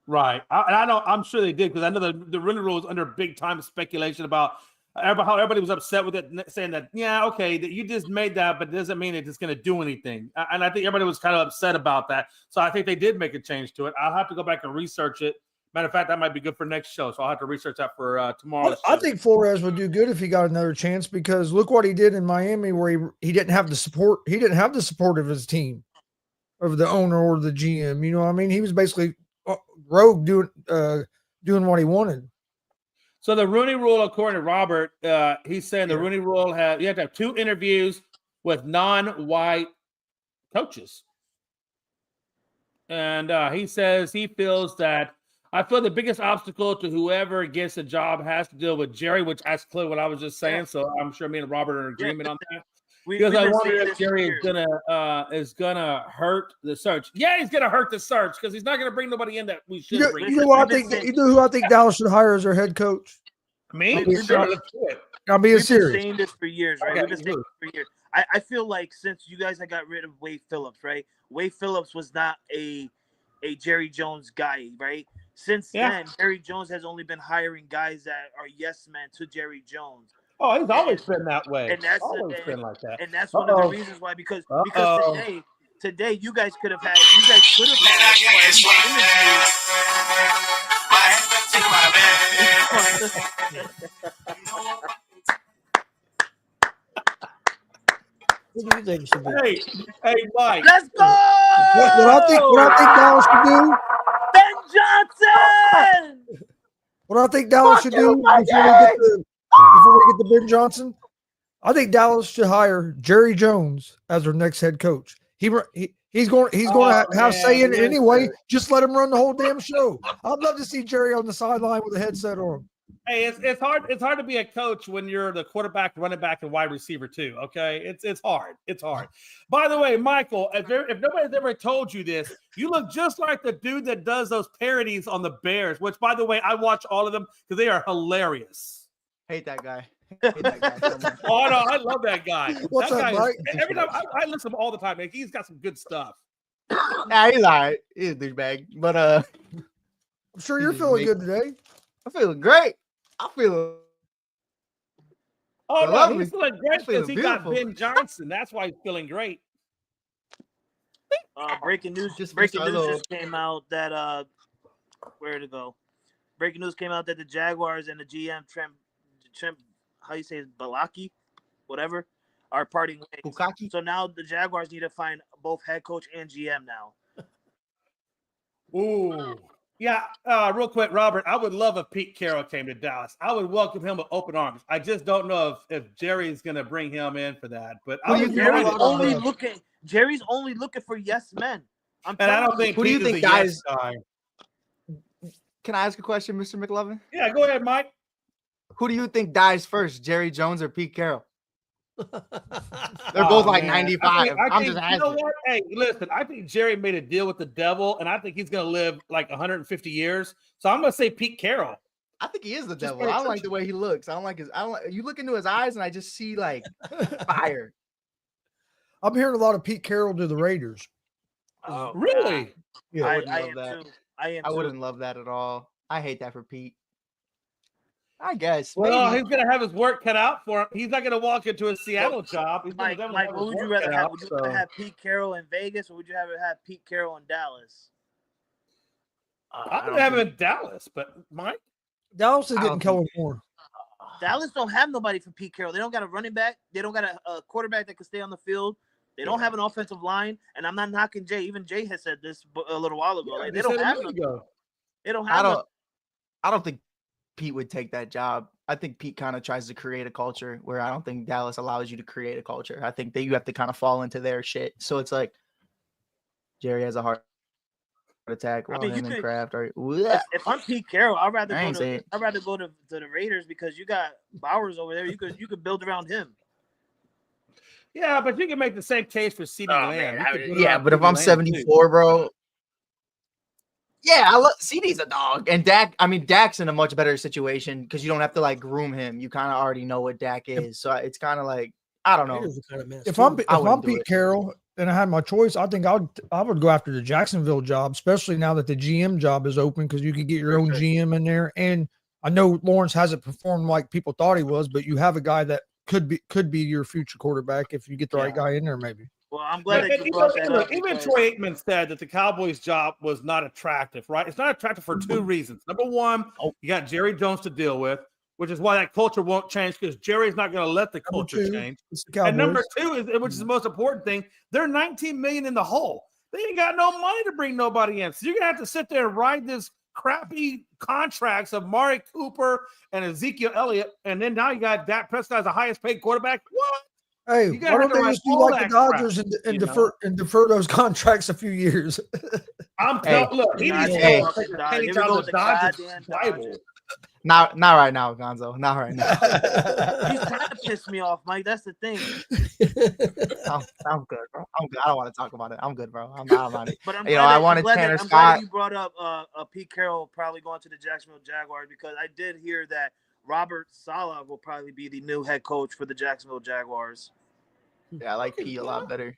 Right. I'm sure they did because I know the Rooney Rule was under big time speculation about how everybody was upset with it, saying that, yeah, okay, that you just made that, but it doesn't mean it's going to do anything. And I think everybody was kind of upset about that. So I think they did make a change to it. I'll have to go back and research it. Matter of fact, that might be good for next show. So I'll have to research that for tomorrow's show. I think Flores would do good if he got another chance because look what he did in Miami, where he didn't have the support. He didn't have the support of his team, of the owner or the GM. You know what I mean? He was basically rogue doing what he wanted. So the Rooney Rule, according to Robert, he's saying the Rooney Rule you have to have 2 interviews with non-white coaches. And he says he feels that I feel the biggest obstacle to whoever gets a job has to deal with Jerry, which that's clearly what I was just saying. So I'm sure me and Robert are in agreement on that. Because I wonder if Jerry is gonna hurt the search. Yeah, he's gonna hurt the search because he's not gonna bring nobody in that we should bring. You know what I think? You know who I think Dallas should hire as their head coach? Me? I'm being We've been serious. saying this for years, right? Okay, We've been saying this for years. I feel like since you guys had got rid of Wade Phillips, right? Wade Phillips was not a Jerry Jones guy, right? Since then, Jerry Jones has only been hiring guys that are yes men to Jerry Jones. Oh, he's always been that way. And that's always been like that. And that's one of the reasons why, because today you guys could have had What do you think it should be? Hey, Mike. Let's go! What I think Dallas should do. Ben Johnson! What I think Dallas should do before we get to Ben Johnson, I think Dallas should hire Jerry Jones as their next head coach. He's going to have say in it anyway. Just let him run the whole damn show. I'd love to see Jerry on the sideline with a headset on. Hey, it's hard. It's hard to be a coach when you're the quarterback, running back, and wide receiver too. Okay, it's hard. It's hard. By the way, Michael, if nobody's ever told you this, you look just like the dude that does those parodies on the Bears. Which, by the way, I watch all of them because they are hilarious. Hate that guy. Hate that guy so much. Oh no, I love that guy. What's that up, guy Mike? every time I listen to him all the time. Man, he's got some good stuff. Nah, he's all right. He's a douchebag. But I'm sure you're feeling good today. I'm feeling great. I'm feeling Oh I no, love he's it. feeling great He's feeling because he got beautiful. Ben Johnson. That's why he's feeling great. Breaking news. Just Breaking missed our news little- just came out that where to go? Breaking news came out that the Jaguars and the GM Trent how you say it, Balaki, whatever, are parting ways. Bukaki. So now the Jaguars need to find both head coach and GM now. Ooh. Yeah, real quick, Robert, I would love if Pete Carroll came to Dallas. I would welcome him with open arms. I just don't know if Jerry's going to bring him in for that. But Who I do you would think love Jerry's it. about him, only bro? looking. Jerry's only looking for yes men. I'm And I telling don't think Who do you Pete is think a yes guys- guy. Can I ask a question, Mr. McLovin? Yeah, go ahead, Mike. Who do you think dies first, Jerry Jones or Pete Carroll? They're Oh, both like man. 95. I I'm think, just you know asking. what? Hey, listen, I think Jerry made a deal with the devil, and I think he's going to live like 150 years. So I'm going to say Pete Carroll. I think he is the Just devil. pay I don't like attention. the way he looks. I don't like his. I don't like. You look into his eyes, and I just see like fire. I'm hearing a lot of Pete Carroll to the Raiders. Oh, Really? Yeah. I wouldn't I love am that. too. I am I too. wouldn't love that at all. I hate that for Pete. I guess. Well, maybe. he's going to have his work cut out for him. He's not going to walk into a Seattle job. He's gonna Mike, definitely have what his would you work rather cut have? out, Would you so. rather have Pete Carroll in Vegas, or would you rather have Pete Carroll in Dallas? I would have him in Dallas, but Mike? Dallas is I getting don't think- Kellen Moore. Dallas don't have nobody for Pete Carroll. They don't got a running back. They don't got a quarterback that can stay on the field. They don't have an offensive line. And I'm not knocking Jay. Even Jay has said this a little while ago. Yeah, Like, they they don't said a have minute no, ago. they don't I have don't. I don't think Pete would take that job. I think Pete kind of tries to create a culture where I don't think Dallas allows you to create a culture. I think that you have to kind of fall into their shit. So it's like Jerry has a heart attack. Well, mean, you him and could- Kraft are. If I'm Pete Carroll, I'd rather I go ain't say to it. I'd rather go to the Raiders because you got Bowers over there. You could build around him. Yeah, but you can make the same case for CeeDee Oh, Lamb. man, You could put Yeah, around but if CeeDee I'm Lamb, too. 74, bro. Yeah, I love CD's a dog. And Dak, I mean, Dak's in a much better situation because you don't have to like groom him. You kind of already know what Dak is. So it's kind of like, I don't know. Raiders are kind of messed If up. I'm wouldn't do Pete it. Carroll and I had my choice, I think I would go after the Jacksonville job, especially now that the GM job is open because you could get your own GM in there. And I know Lawrence hasn't performed like people thought he was, but you have a guy that could be your future quarterback if you get the right guy in there, maybe. Well, I'm glad But that you brought that up. even because- Troy Aikman said that the Cowboys' job was not attractive, right? It's not attractive for two reasons. Number one, you got Jerry Jones to deal with, which is why that culture won't change because Jerry's not going to let the Number culture two, change. it's the Cowboys. And number two is, which is the most important thing, they're 19 million in the hole. They ain't got no money to bring nobody in. So you're gonna have to sit there and ride this crappy contracts of Mari Cooper and Ezekiel Elliott, and then now you got Dak Prescott as the highest paid quarterback. What? Hey, You why gotta have don't to they write just do all like the that crap, Dodgers and you know? defer those contracts a few years? I'm Hey, telling look, he needs hey. to take a Here penny we down go the with the Dodgers goddamn Bible. Dodgers. Not right now, Gonzo. Not right now. He's trying to piss me off, Mike. That's the thing. I'm good, bro. I'm good. I don't want to talk about it. I'm good, bro. I'm not about it. But I'm You know, glad I that- wanted I'm glad that- Tanner I'm glad that Scott. you brought up Pete Carroll probably going to the Jacksonville Jaguars because I did hear that Robert Saleh will probably be the new head coach for the Jacksonville Jaguars. Yeah, I like Pete a lot better.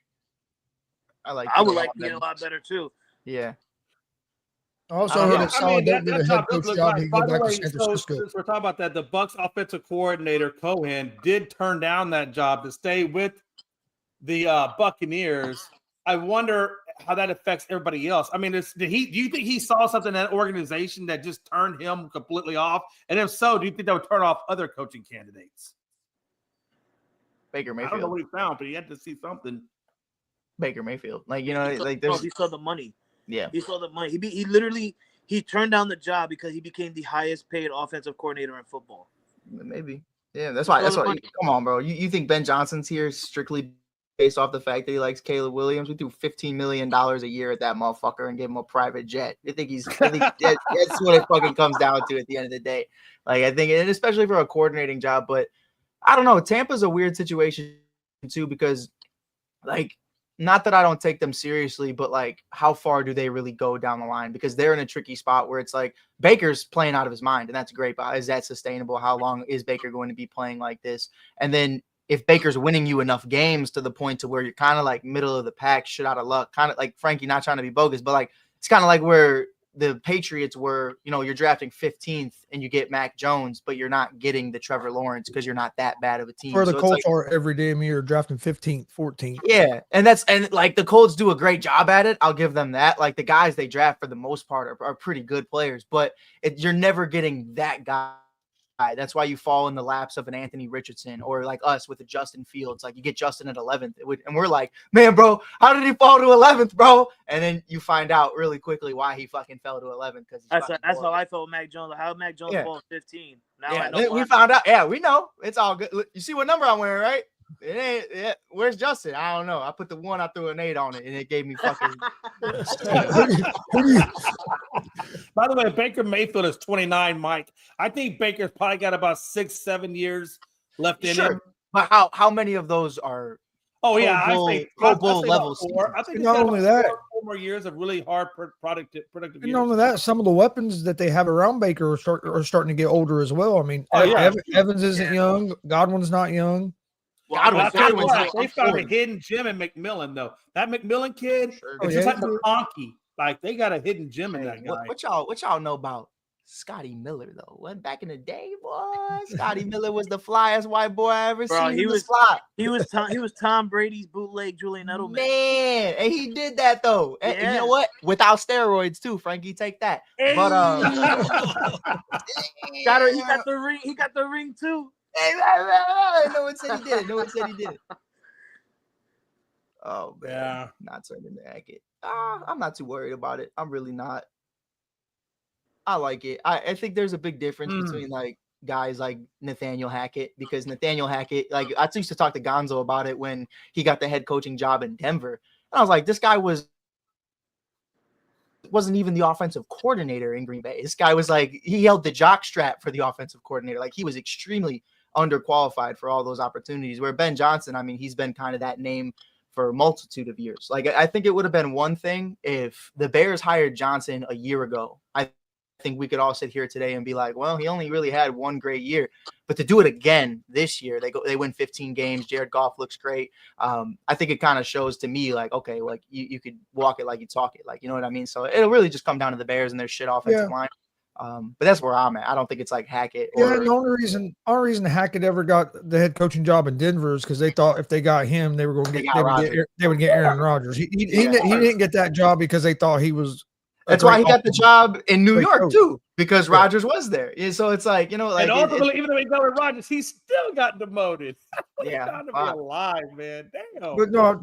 I I Pete would a like lot Pete a better. lot better too. Yeah. I also I heard don't know. if Saleh don't get a head coach look, job, guys, he by go the back way, to San so Francisco. since we're talking about that, the Bucs offensive coordinator Cohen did turn down that job to stay with the Buccaneers. I wonder how that affects everybody else. I mean, do you think he saw something in that organization that just turned him completely off? And if so, do you think that would turn off other coaching candidates? Baker I don't know Mayfield. what he found, but he had to see something. Baker Mayfield. Like, you know, like No, there's he saw the money. yeah. He saw the money. He literally turned down the job because he became the highest paid offensive coordinator in football. Maybe. Yeah, that's why. Saw That's the why. money. Come on, bro. You think Ben Johnson's here strictly based off the fact that he likes Caleb Williams? We threw $15 million a year at that motherfucker and gave him a private jet. I think that's what it fucking comes down to at the end of the day. Like, I think, and especially for a coordinating job, but I don't know. Tampa's a weird situation too because, like, not that I don't take them seriously, but like, how far do they really go down the line? Because they're in a tricky spot where it's like Baker's playing out of his mind, and that's great. But is that sustainable? How long is Baker going to be playing like this? And then if Baker's winning you enough games to the point to where you're kind of like middle of the pack, shit out of luck, kind of like Frankie, not trying to be bogus, but like it's kind of like where the Patriots were, you're drafting 15th and you get Mac Jones, but you're not getting the Trevor Lawrence because you're not that bad of a team. Where the So it's Colts like, are every damn year, drafting 15th, 14th. yeah, and like the Colts do a great job at it. I'll give them that. Like the guys they draft for the most part are pretty good players, but you're never getting that guy. That's why you fall in the laps of an Anthony Richardson or like us with a Justin Fields. Like you get Justin at 11th, and we're like, man, bro, how did he fall to 11th, bro? And then you find out really quickly why he fucking fell to 11th because that's how I felt with Mac Jones. How Mac Jones fall 15? Now I know we found out. Yeah, we know it's all good. Look, you see what number I'm wearing, right? It ain't. Yeah. Where's Justin? I don't know. I put the 1, I threw an 8 on it, and it gave me fucking. By the way, Baker Mayfield is 29, Mike. I think Baker's probably got about 6-7 years left in him. But how many of those are? Oh yeah, Pro Bowl level. I think not only that, 4 more years of really hard productive And years. not only that, some of the weapons that they have around Baker are starting to get older as well. I mean, Evans isn't young. Godwin's not young. They found a hidden gem in McMillan, though. That McMillan kid, it's just like McConkey. Like they got a hidden gem in that guy. What y'all know about Scotty Miller though? When back in the day, boy, Scotty Miller was the flyest white boy I ever seen. He was fly. He was Tom Brady's bootleg Julian Edelman. Man, and he did that though. And you know what? Without steroids too, Frankie. Take that. Hey. But he got the ring. He got the ring too. No one said he did it. Oh man, yeah, not turning the Hackett. I'm not too worried about it. I'm really not. I like it. I think there's a big difference between like guys like Nathaniel Hackett, because Nathaniel Hackett, like I used to talk to Gonzo about it when he got the head coaching job in Denver. And I was like, this guy wasn't even the offensive coordinator in Green Bay. This guy was like, he held the jock strap for the offensive coordinator. Like he was extremely underqualified for all those opportunities, where Ben Johnson, I mean, he's been kind of that name for a multitude of years. Like I think it would have been one thing if the Bears hired Johnson a year ago. I think we could all sit here today and be like, well, he only really had one great year, but to do it again this year, they win 15 games. Jared Goff looks great. I think it kind of shows to me like, okay, like you could walk it like you talk it, like, you know what I mean? So it'll really just come down to the Bears and their shit offensive line. But that's where I'm at. I don't think it's like Hackett. The only reason Hackett ever got the head coaching job in Denver is because they thought if they got him, they were going to they would get Aaron Rodgers. He didn't get that job because they thought he was. That's why he got the job in New York too, because Rodgers was there. Yeah, so it's like, you know, like and ultimately, even though he got with Rodgers, he still got demoted. Yeah, trying to be alive, man. Damn. But no,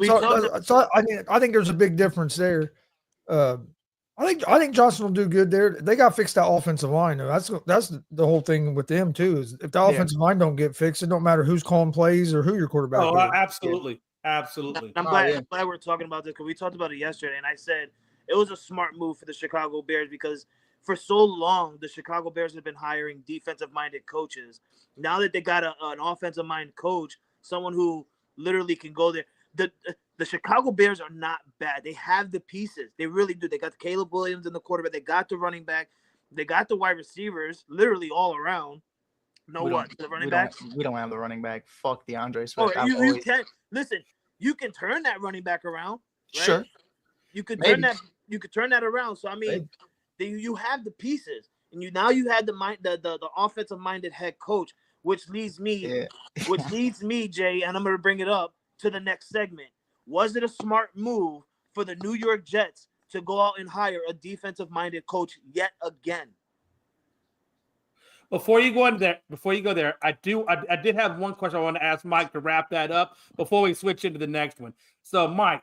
so I think there's a big difference there. I think Johnson will do good there. They got to fix that offensive line though. That's the whole thing with them too. Is if the offensive line don't get fixed, it don't matter who's calling plays or who your quarterback is. Absolutely. Absolutely. I'm glad we're talking about this, because we talked about it yesterday, and I said it was a smart move for the Chicago Bears, because for so long the Chicago Bears have been hiring defensive-minded coaches. Now that they got an offensive-minded coach, someone who literally can go there, the Chicago Bears are not bad. They have the pieces. They really do. They got Caleb Williams in the quarterback. They got the running back. They got the wide receivers, literally all around. The running back? We don't have the running back. Fuck DeAndre Swift. You can listen. You can turn that running back around. Right? Sure. You could turn that. You could turn that around. So I mean, you have the pieces, and you had the offensive minded head coach, which leads me, Jay, and I'm going to bring it up to the next segment. Was it a smart move for the New York Jets to go out and hire a defensive minded coach yet again? Before you go there, I did have one question I want to ask Mike to wrap that up before we switch into the next one. So, Mike,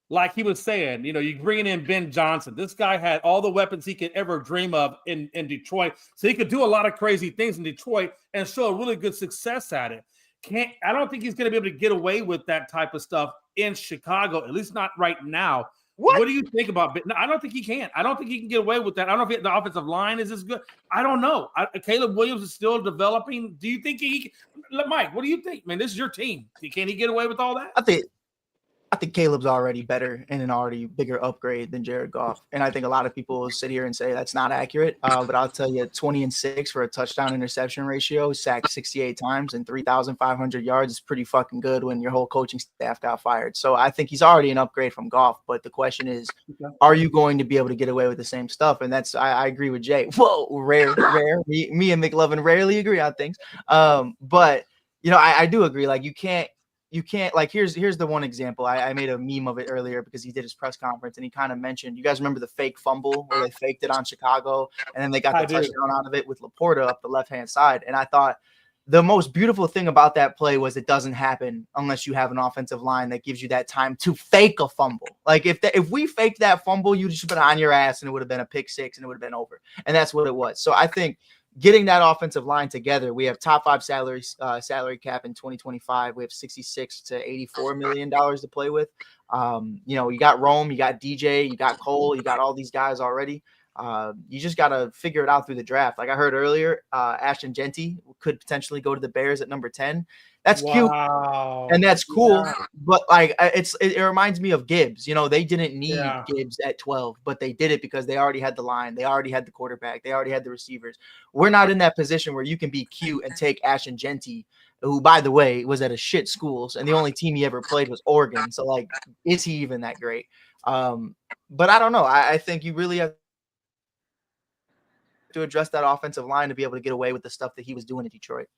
like he was saying, you bringing in Ben Johnson. This guy had all the weapons he could ever dream of in Detroit. So he could do a lot of crazy things in Detroit and show a really good success at it. I don't think he's going to be able to get away with that type of stuff in Chicago, at least not right now. What do you think about Ben? No, I don't think he can. I don't think he can get away with that. I don't know if the offensive line is as good. I don't know. Caleb Williams is still developing. Do you think Mike, what do you think? Man, this is your team. Can he get away with all that? I think Caleb's already better and an already bigger upgrade than Jared Goff. And I think a lot of people will sit here and say that's not accurate. But I'll tell you, 20-6 for a touchdown interception ratio, sacked 68 times and 3,500 yards is pretty fucking good when your whole coaching staff got fired. So I think he's already an upgrade from Goff. But the question is, are you going to be able to get away with the same stuff? And that's, I agree with Jay. Whoa, rare. Me and McLovin rarely agree on things. But you know, I do agree. Like you can't like here's the one example. I made a meme of it earlier because he did his press conference and he kind of mentioned, you guys remember the fake fumble where they faked it on Chicago and then they got the touchdown out of it with Laporta up the left-hand side. And I thought the most beautiful thing about that play was it doesn't happen unless you have an offensive line that gives you that time to fake a fumble. Like if we faked that fumble, you just been on your ass and it would have been a pick six and it would have been over. And that's what it was. So I think getting that offensive line together, we have top 5 salary cap in 2025. We have $66 to $84 million to play with. You know, you got Rome, you got DJ, you got Cole, you got all these guys already. You just got to figure it out through the draft. Like I heard earlier, Ashton Genty could potentially go to the Bears at number 10. That's cute and that's cool. Yeah. But like it reminds me of Gibbs. You know, they didn't need Gibbs at 12, but they did it because they already had the line. They already had the quarterback. They already had the receivers. We're not in that position where you can be cute and take Ashton Genty, who, by the way, was at a shit schools and the only team he ever played was Oregon. So like, is he even that great? But I don't know. I think you really have to address that offensive line to be able to get away with the stuff that he was doing in Detroit.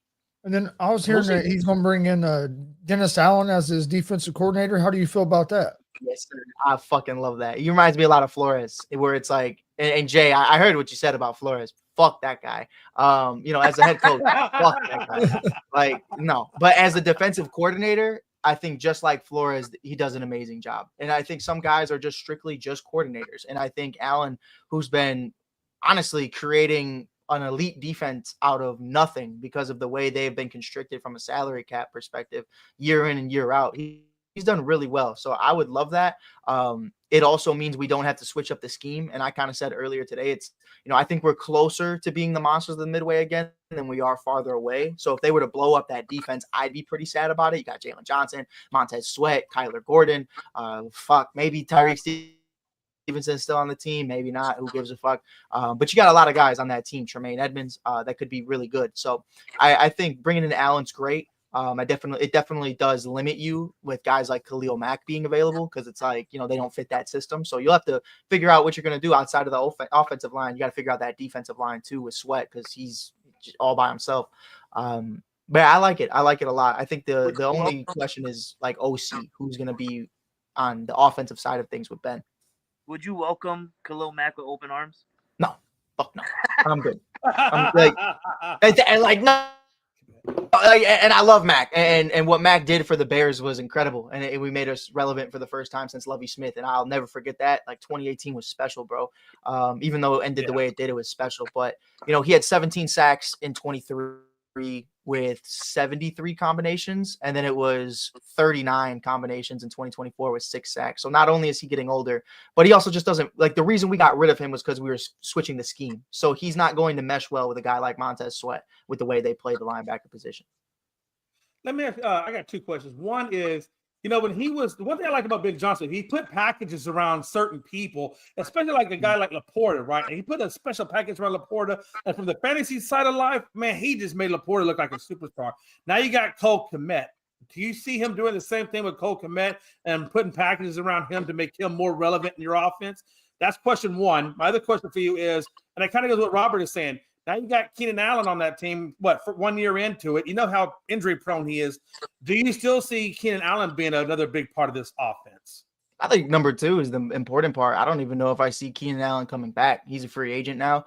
And then I was hearing that he's going to bring in Dennis Allen as his defensive coordinator. How do you feel about that? Yes, sir. I fucking love that. He reminds me a lot of Flores, where it's like, and Jay, I heard what you said about Flores. Fuck that guy. You know, as a head coach, fuck that guy. Like, no. But as a defensive coordinator, I think just like Flores, he does an amazing job. And I think some guys are just strictly just coordinators. And I think Allen, who's been honestly creating an elite defense out of nothing because of the way they've been constricted from a salary cap perspective year in and year out. He's done really well. So I would love that. It also means we don't have to switch up the scheme. And I kind of said earlier today, it's, you know, I think we're closer to being the monsters of the Midway again than we are farther away. So if they were to blow up that defense, I'd be pretty sad about it. You got Jalen Johnson, Montez Sweat, Kyler Gordon, maybe Tyreek Stevenson's still on the team, maybe not. Who gives a fuck? But you got a lot of guys on that team. Tremaine Edmonds, that could be really good. So I think bringing in Allen's great. It definitely does limit you with guys like Khalil Mack being available because it's like, you know, they don't fit that system. So you'll have to figure out what you're going to do outside of the offensive line. You got to figure out that defensive line too with Sweat because he's all by himself. But I like it. I like it a lot. I think the only question is like OC, who's going to be on the offensive side of things with Ben. Would you welcome Khalil Mack with open arms? No, fuck no. I'm good. I'm like, and like no. And I love Mac, and what Mac did for the Bears was incredible, and we made us relevant for the first time since Lovie Smith, and I'll never forget that. Like 2018 was special, bro. Even though it ended the way it did, it was special. But you know, he had 17 sacks in 23 with 73 combinations, and then it was 39 combinations in 2024 with 6 sacks. So not only is he getting older, but he also just doesn't like the reason we got rid of him was because we were switching the scheme. So he's not going to mesh well with a guy like Montez Sweat with the way they play the linebacker position. Let me ask, I got 2 questions. One is, you know, when he was, the one thing I like about Big Johnson, he put packages around certain people, especially like a guy like Laporta, right? And he put a special package around Laporta. And from the fantasy side of life, man, he just made Laporta look like a superstar. Now you got Cole Kmet. Do you see him doing the same thing with Cole Kmet and putting packages around him to make him more relevant in your offense? That's question one. My other question for you is, and it kind of goes with what Robert is saying, now you got Keenan Allen on that team, for 1 year into it. You know how injury prone he is. Do you still see Keenan Allen being another big part of this offense? I think number 2 is the important part. I don't even know if I see Keenan Allen coming back. He's a free agent now.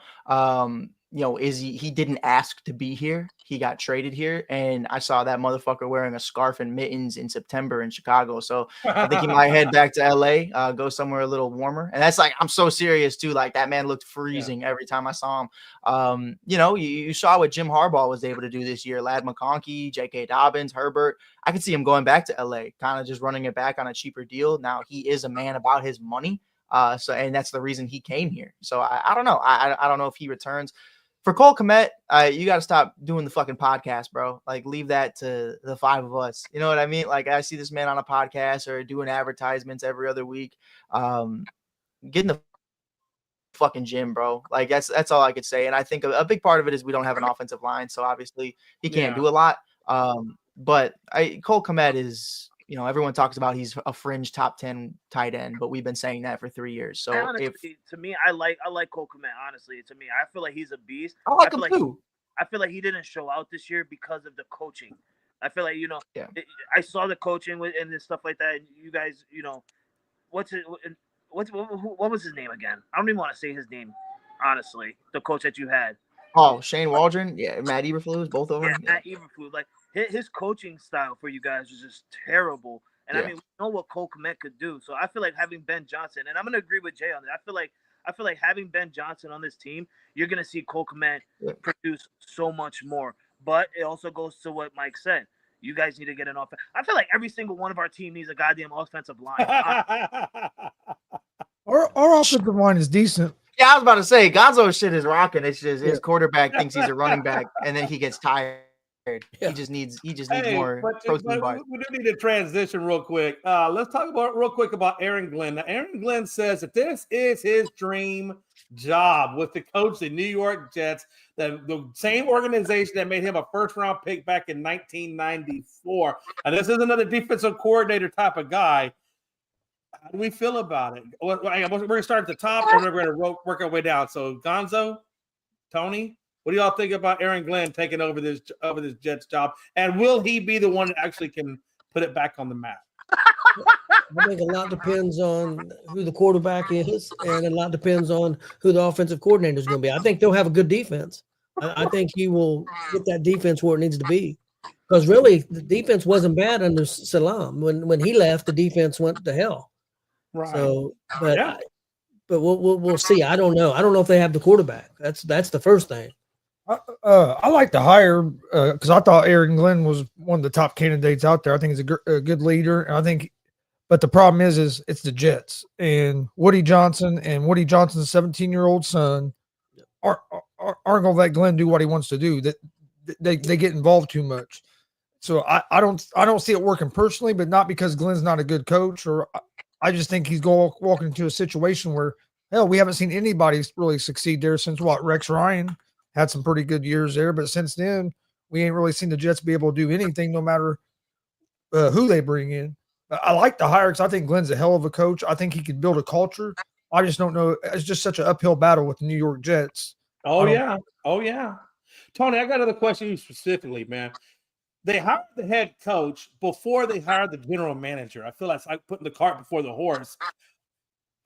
You know, he didn't ask to be here. He got traded here. And I saw that motherfucker wearing a scarf and mittens in September in Chicago. So I think he might head back to LA, go somewhere a little warmer. And that's like, I'm so serious too. Like that man looked freezing every time I saw him. You know, you saw what Jim Harbaugh was able to do this year. Ladd McConkey, J.K. Dobbins, Herbert. I could see him going back to LA, kind of just running it back on a cheaper deal. Now he is a man about his money. And that's the reason he came here. So I don't know. I don't know if he returns. For Cole Kmet, you got to stop doing the fucking podcast, bro. Like, leave that to the five of us. You know what I mean? Like, I see this man on a podcast or doing advertisements every other week. Get in the fucking gym, bro. Like, that's all I could say. And I think a big part of it is we don't have an offensive line, so obviously he can't do a lot. But Cole Kmet is, you know, everyone talks about he's a fringe top 10 tight end, but we've been saying that for 3 years. So honestly, to me, I like Cole Kmet. Honestly, to me, I feel like he's a beast. I like him too. I feel like he didn't show out this year because of the coaching. I feel like, you know, Yeah. I saw the coaching and stuff like that. And you guys, you know, what was his name again? I don't even want to say his name, honestly. The coach that you had. Oh, Shane Waldron. Yeah, Matt Eberflus, both of them. Yeah, Matt Eberflus. Like, his coaching style for you guys was just terrible. And I mean, we know what Cole Kmet could do. So I feel like having Ben Johnson, and I'm going to agree with Jay on that. I feel like having Ben Johnson on this team, you're going to see Cole Kmet produce so much more. But it also goes to what Mike said. You guys need to get an offense. I feel like every single one of our team needs a goddamn offensive line. Our offensive line is decent. Yeah, I was about to say Gonzo's shit is rocking. It's just his quarterback thinks he's a running back, and then he gets tired. Yeah. He just needs more protein bars. We do need to transition real quick. Let's talk real quick about Aaron Glenn. Now, Aaron Glenn says that this is his dream job with the coach, the New York Jets, the same organization that made him a first-round pick back in 1994. And this is another defensive coordinator type of guy. How do we feel about it? We're going to start at the top, and we're going to work our way down. So, Gonzo, Tony, what do y'all think about Aaron Glenn taking over this Jets job? And will he be the one that actually can put it back on the map? I think a lot depends on who the quarterback is, and a lot depends on who the offensive coordinator is going to be. I think they'll have a good defense. I think he will get that defense where it needs to be. Because really, the defense wasn't bad under Salam. When he left, the defense went to hell. Right. So, but we'll see. I don't know. I don't know if they have the quarterback. That's the first thing. I like the hire because I thought Aaron Glenn was one of the top candidates out there. I think he's a good leader, and but the problem is it's the Jets and Woody Johnson and Woody Johnson's 17-year-old son aren't going to let Glenn do what he wants to do. That they get involved too much. So I don't see it working personally, but not because Glenn's not a good coach, or I just think he's walking into a situation where hell, we haven't seen anybody really succeed there since Rex Ryan had some pretty good years there, but since then we ain't really seen the Jets be able to do anything, no matter who they bring in. I like the hire because I think Glenn's a hell of a coach. I think he could build a culture. I just don't know. It's just such an uphill battle with the New York Jets. Oh yeah. Tony, I got another question for you specifically, man. They hired the head coach before they hired the general manager. I feel like it's like putting the cart before the horse.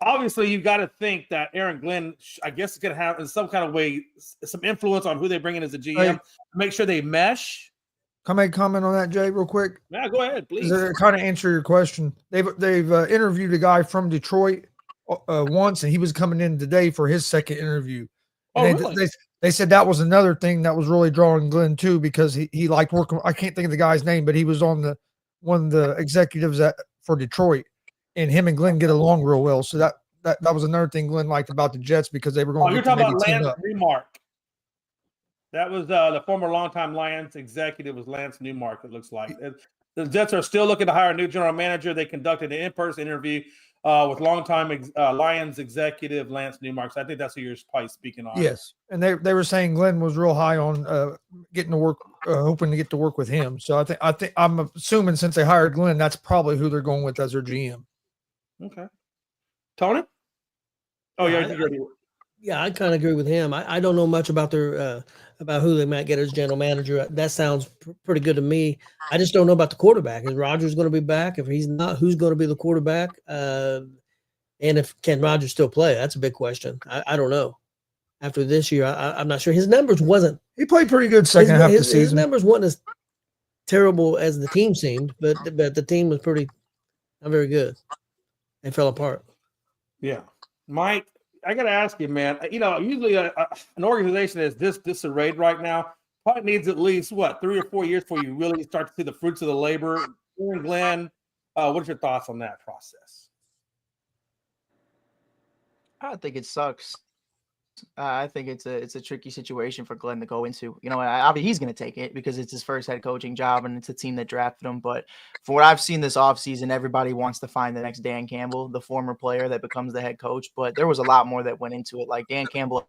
Obviously, you got to think that Aaron Glenn, I guess, is going to have in some kind of way some influence on who they bring in as a GM. Make sure they mesh. Can I comment on that, Jay, real quick? Yeah, go ahead, please. To kind of answer your question, they've interviewed a guy from Detroit once, and he was coming in today for his second interview. And really? They said that was another thing that was really drawing Glenn too, because he liked working. I can't think of the guy's name, but he was on one of the executives for Detroit, and him and Glenn get along real well. So that was another thing Glenn liked about the Jets, because they were going. You're talking about Lance Newmark. That was the former longtime Lions executive was Lance Newmark. It looks like the Jets are still looking to hire a new general manager. They conducted an in-person interview with longtime Lions executive Lance Newmark. So I think that's who you're probably speaking on. Yes, and they were saying Glenn was real high on getting to work, hoping to get to work with him. So I think I'm assuming since they hired Glenn, that's probably who they're going with as their GM. Okay, Tony. Oh yeah, I kind of agree with him. I don't know much about their about who they might get as general manager. That sounds pretty good to me. I just don't know about the quarterback. Is Rodgers going to be back? If he's not, who's going to be the quarterback? And if can Rodgers still play? That's a big question. I don't know. After this year, I'm not sure. His numbers wasn't. He played pretty good second half of the season. His numbers wasn't as terrible as the team seemed, but the team was not very good. They fell apart. Yeah, Mike. I got to ask you, man, usually an organization that's this disarrayed right now probably needs at least, 3 or 4 years before you really start to see the fruits of the labor. Aaron Glenn, what's your thoughts on that process? I think it sucks. I think it's a tricky situation for Glenn to go into. You know, obviously he's going to take it because it's his first head coaching job and it's a team that drafted him. But from what I've seen this offseason, everybody wants to find the next Dan Campbell, the former player that becomes the head coach. But there was a lot more that went into it. Like Dan Campbell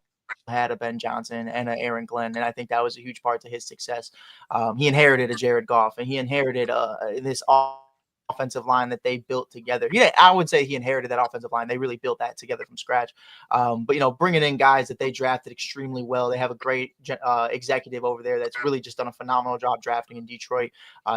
had a Ben Johnson and a Aaron Glenn, and I think that was a huge part to his success. He inherited a Jared Goff, and he inherited this offensive line that they built together. Yeah, I would say he inherited that offensive line. They really built that together from scratch. But, you know, bringing in guys that they drafted extremely well. They have a great executive over there that's really just done a phenomenal job drafting in Detroit.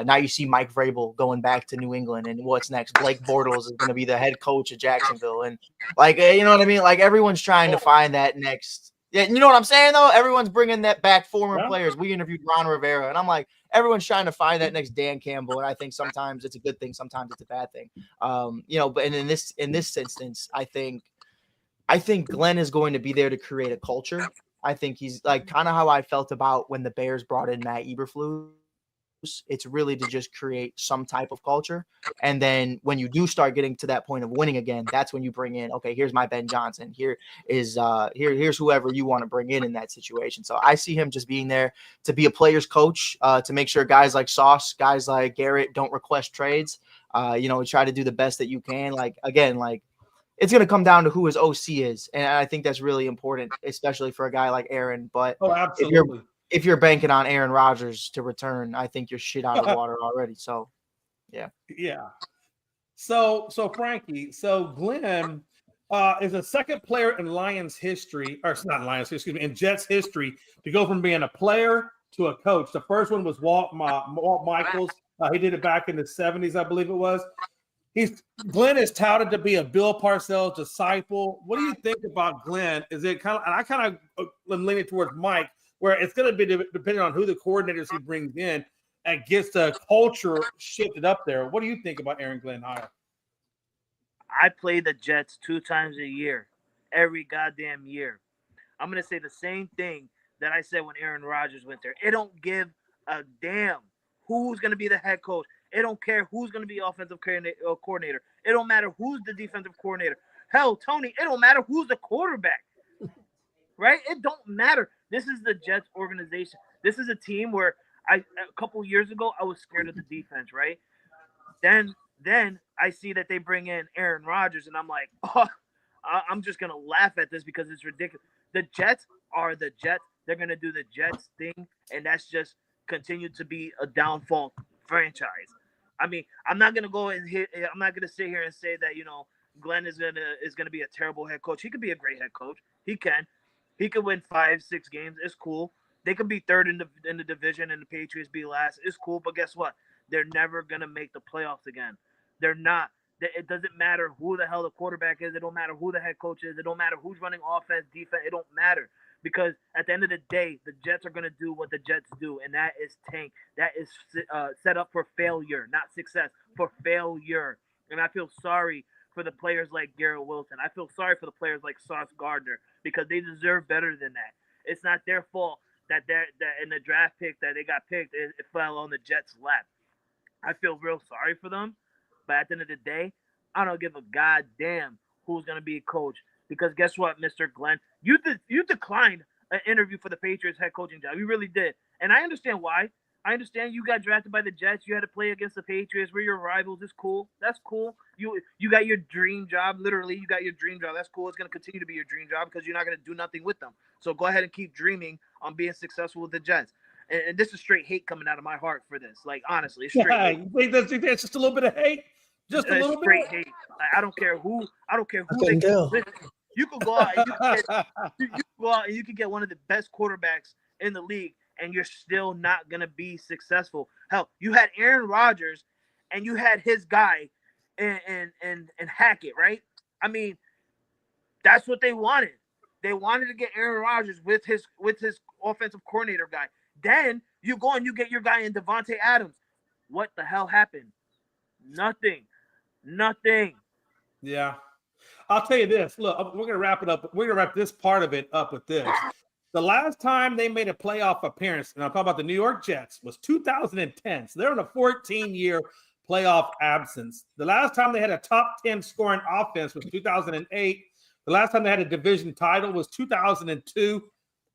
Now you see Mike Vrabel going back to New England, and what's next? Blake Bortles is going to be the head coach of Jacksonville. And, like, you know what I mean? Like, everyone's trying to find that next – yeah, you know what I'm saying, though? Everyone's bringing that back, former players. We interviewed Ron Rivera, and I'm like, everyone's trying to find that next Dan Campbell, and I think sometimes it's a good thing, sometimes it's a bad thing. You know, but in this instance, I think Glenn is going to be there to create a culture. I think he's like kind of how I felt about when the Bears brought in Matt Eberflus. It's really to just create some type of culture. And then when you do start getting to that point of winning again, that's when you bring in, okay, here's my Ben Johnson. Here's whoever you want to bring in that situation. So I see him just being there to be a player's coach, to make sure guys like Sauce, guys like Garrett don't request trades. You know, try to do the best that you can. Like, again, like it's going to come down to who his OC is. And I think that's really important, especially for a guy like Aaron. But absolutely. If you're banking on Aaron Rodgers to return, I think you're shit out of the water already. So, yeah. Yeah. So Frankie, Glenn is the second player in Lions history, or it's not Lions, excuse me, in Jets history to go from being a player to a coach. The first one was Walt Michaels. He did it back in the 70s, I believe it was. Glenn is touted to be a Bill Parcells disciple. What do you think about Glenn? Is it kind of, and I kind of am leaning towards Mike, where it's going to be depending on who the coordinators he brings in and gets the culture shifted up there. What do you think about Aaron Glenn Hire? I play the Jets 2 times a year, every goddamn year. I'm going to say the same thing that I said when Aaron Rodgers went there. It don't give a damn who's going to be the head coach. It don't care who's going to be offensive coordinator. It don't matter who's the defensive coordinator. Hell, Tony, it don't matter who's the quarterback. Right? It don't matter. This is the Jets organization. This is a team where a couple years ago, I was scared of the defense, right? Then I see that they bring in Aaron Rodgers, and I'm like, oh, I'm just going to laugh at this because it's ridiculous. The Jets are the Jets. They're going to do the Jets thing, and that's just continued to be a downfall franchise. I mean, I'm not going to sit here and say that, you know, Glenn is gonna be a terrible head coach. He could be a great head coach. He can. He could win 5-6 games. It's cool. They could be third in the division and the Patriots be last. It's cool. But guess what? They're never going to make the playoffs again. They're not. It doesn't matter who the hell the quarterback is. It don't matter who the head coach is. It don't matter who's running offense, defense. It don't matter. Because at the end of the day, the Jets are going to do what the Jets do, and that is tank. That is set up for failure, not success, for failure. And I feel sorry for the players like Garrett Wilson. I feel sorry for the players like Sauce Gardner because they deserve better than that. It's not their fault that in the draft pick that they got picked, it fell on the Jets' lap. I feel real sorry for them, but at the end of the day, I don't give a goddamn who's going to be a coach because guess what, Mr. Glenn? You declined an interview for the Patriots head coaching job. You really did. And I understand why. I understand you got drafted by the Jets. You had to play against the Patriots. We're your rivals. It's cool. That's cool. You got your dream job. Literally, you got your dream job. That's cool. It's going to continue to be your dream job because you're not going to do nothing with them. So go ahead and keep dreaming on being successful with the Jets. And this is straight hate coming out of my heart for this. Like, honestly, it's straight hate. You think that's just a little bit of hate? Just a little straight bit? hate. I don't care who. couldn't tell. You could go out and you could get one of the best quarterbacks in the league, and you're still not going to be successful. Hell, you had Aaron Rodgers and you had his guy and Hackett, right? I mean, that's what they wanted. They wanted to get Aaron Rodgers with his offensive coordinator guy. Then you go and you get your guy in Devontae Adams. What the hell happened? Nothing. Yeah. I'll tell you this. Look, we're going to wrap it up. We're going to wrap this part of it up with this. The last time they made a playoff appearance, and I'm talking about the New York Jets, was 2010. So they're in a 14-year playoff absence. The last time they had a top 10 scoring offense was 2008. The last time they had a division title was 2002.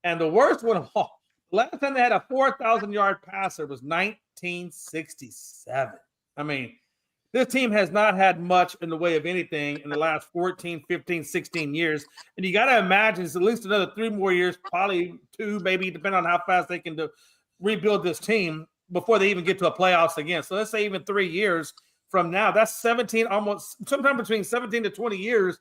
And the worst one of all, last time they had a 4,000-yard passer was 1967. I mean, this team has not had much in the way of anything in the last 14, 15, 16 years. And you got to imagine it's at least another 3 more years, probably 2, maybe, depending on how fast they can rebuild this team before they even get to a playoffs again. So let's say even 3 years from now, that's 17, almost sometime between 17 to 20 years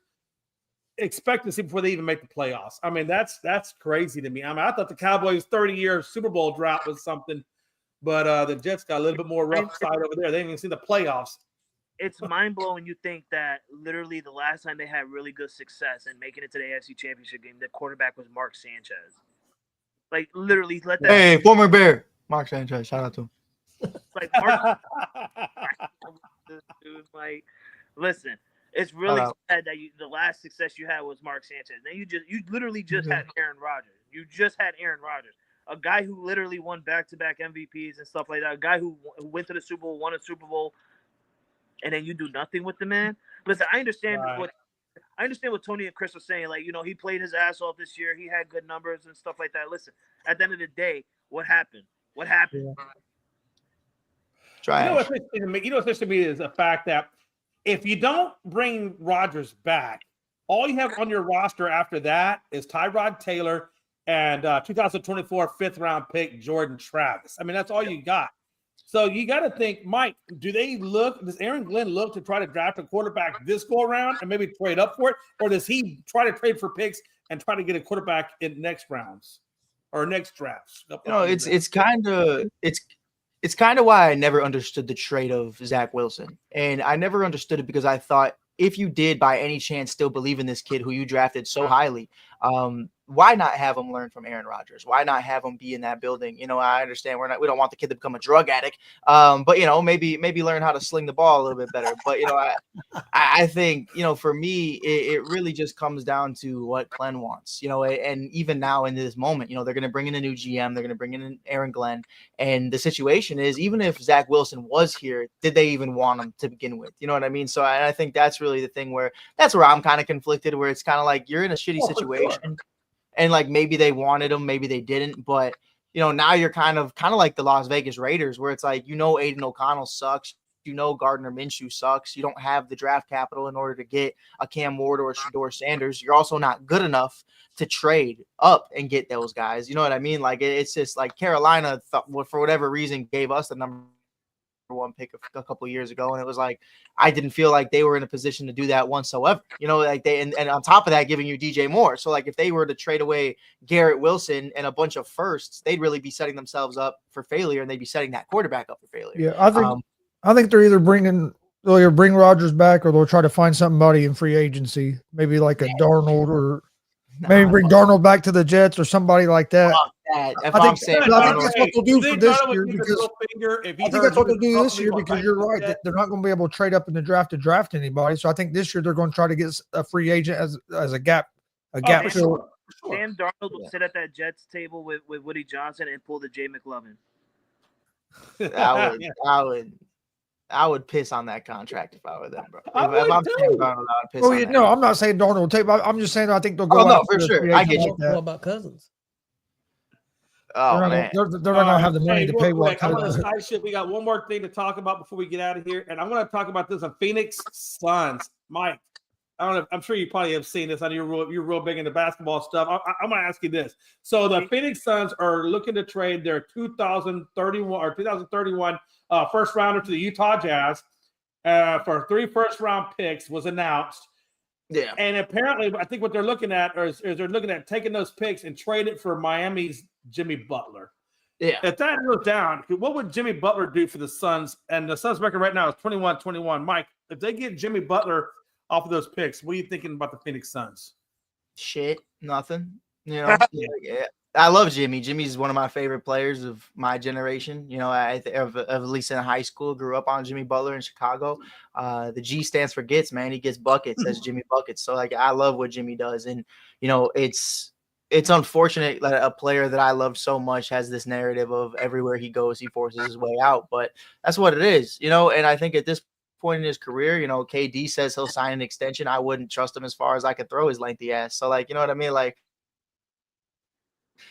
expectancy before they even make the playoffs. I mean, that's crazy to me. I mean, I thought the Cowboys' 30-year Super Bowl drought was something, but the Jets got a little bit more rough side over there. They didn't even see the playoffs. It's mind-blowing. You think that literally the last time they had really good success and making it to the AFC Championship game, the quarterback was Mark Sanchez. Like, literally, let that. Hey, former Bear, Mark Sanchez. Shout out to him. Like, Mark. Dude, like, listen, it's really sad that the last success you had was Mark Sanchez. Then you literally just had Aaron Rodgers. You just had Aaron Rodgers, a guy who literally won back-to-back MVPs and stuff like that. A guy who went to the Super Bowl, won a Super Bowl, and then you do nothing with the man. Listen, I understand what Tony and Chris are saying. Like, you know, he played his ass off this year. He had good numbers and stuff like that. Listen, at the end of the day, what happened? What happened? Try. You know what's interesting to me is the fact that if you don't bring Rodgers back, all you have on your roster after that is Tyrod Taylor and 2024 5th-round pick Jordan Travis. I mean, that's all you got. So you got to think, Mike, does Aaron Glenn look to try to draft a quarterback this go around and maybe trade up for it? Or does he try to trade for picks and try to get a quarterback in next rounds or next drafts? You know, it's kind of why I never understood the trade of Zach Wilson. And I never understood it because I thought if you did by any chance still believe in this kid who you drafted so highly, why not have him learn from Aaron Rodgers? Why not have him be in that building? You know, I understand we don't want the kid to become a drug addict, but you know, maybe learn how to sling the ball a little bit better. But you know, I think, you know, for me, it really just comes down to what Glenn wants. You know, and even now in this moment, you know, they're going to bring in a new GM, they're going to bring in Aaron Glenn, and the situation is, even if Zach Wilson was here, did they even want him to begin with? You know what I mean? So I think that's really the thing that's where I'm kind of conflicted, where it's kind of like you're in a shitty situation. Sure. And like maybe they wanted him, maybe they didn't, but you know, now you're kind of like the Las Vegas Raiders, where it's like, you know, Aiden O'Connell sucks, you know, Gardner Minshew sucks, you don't have the draft capital in order to get a Cam Ward or a Shedeur Sanders. You're also not good enough to trade up and get those guys. You know what I mean? Like it's just like Carolina for whatever reason gave us the number 1 pick a couple of years ago, and it was like I didn't feel like they were in a position to do that whatsoever. You know, like they and on top of that, giving you DJ Moore. So like if they were to trade away Garrett Wilson and a bunch of firsts, they'd really be setting themselves up for failure, and they'd be setting that quarterback up for failure. Yeah, I think they're either bring Rodgers back, or they'll try to find somebody in free agency, maybe like a Darnold, or maybe bring Darnold back to the Jets or somebody like that. I think that's what they'll do for this year, because I think that's what they'll do this year, because you're right that they're not going to be able to trade up in the draft to draft anybody. So I think this year they're going to try to get a free agent as a gap filler. Sam Darnold will sit at that Jets table with Woody Johnson and pull the Jay McLovin. I would piss on that contract if I were them, bro. If I'm Sam Darnold, I would piss on that. No, I'm not saying Darnold will take. I'm just saying I think they'll go. Oh no, for sure. I get you. What about Cousins? Oh man, they're not gonna have the money to pay what. I'm on a side ship. We got one more thing to talk about before we get out of here, and I'm going to talk about this on Phoenix Suns. Mike, I don't know. I'm sure you probably have seen this. I know you're real big into basketball stuff. I'm going to ask you this. So the Phoenix Suns are looking to trade their 2031 first rounder to the Utah Jazz for 3 first-round picks was announced. Yeah. And apparently, I think what they're looking at is they're looking at taking those picks and trade it for Miami's Jimmy Butler. Yeah. If that goes down, what would Jimmy Butler do for the Suns? And the Suns record right now is 21-21. Mike, if they get Jimmy Butler off of those picks, what are you thinking about the Phoenix Suns? Shit, nothing. You know, yeah. I love Jimmy. Jimmy's one of my favorite players of my generation. You know, at least in high school, grew up on Jimmy Butler in Chicago. The G stands for gets, man. He gets buckets. That's Jimmy Buckets. So like, I love what Jimmy does. And, you know, it's unfortunate that a player that I love so much has this narrative of everywhere he goes, he forces his way out. But that's what it is, you know. And I think at this point in his career, you know, KD says he'll sign an extension. I wouldn't trust him as far as I could throw his lengthy ass. So, like, you know what I mean? Like,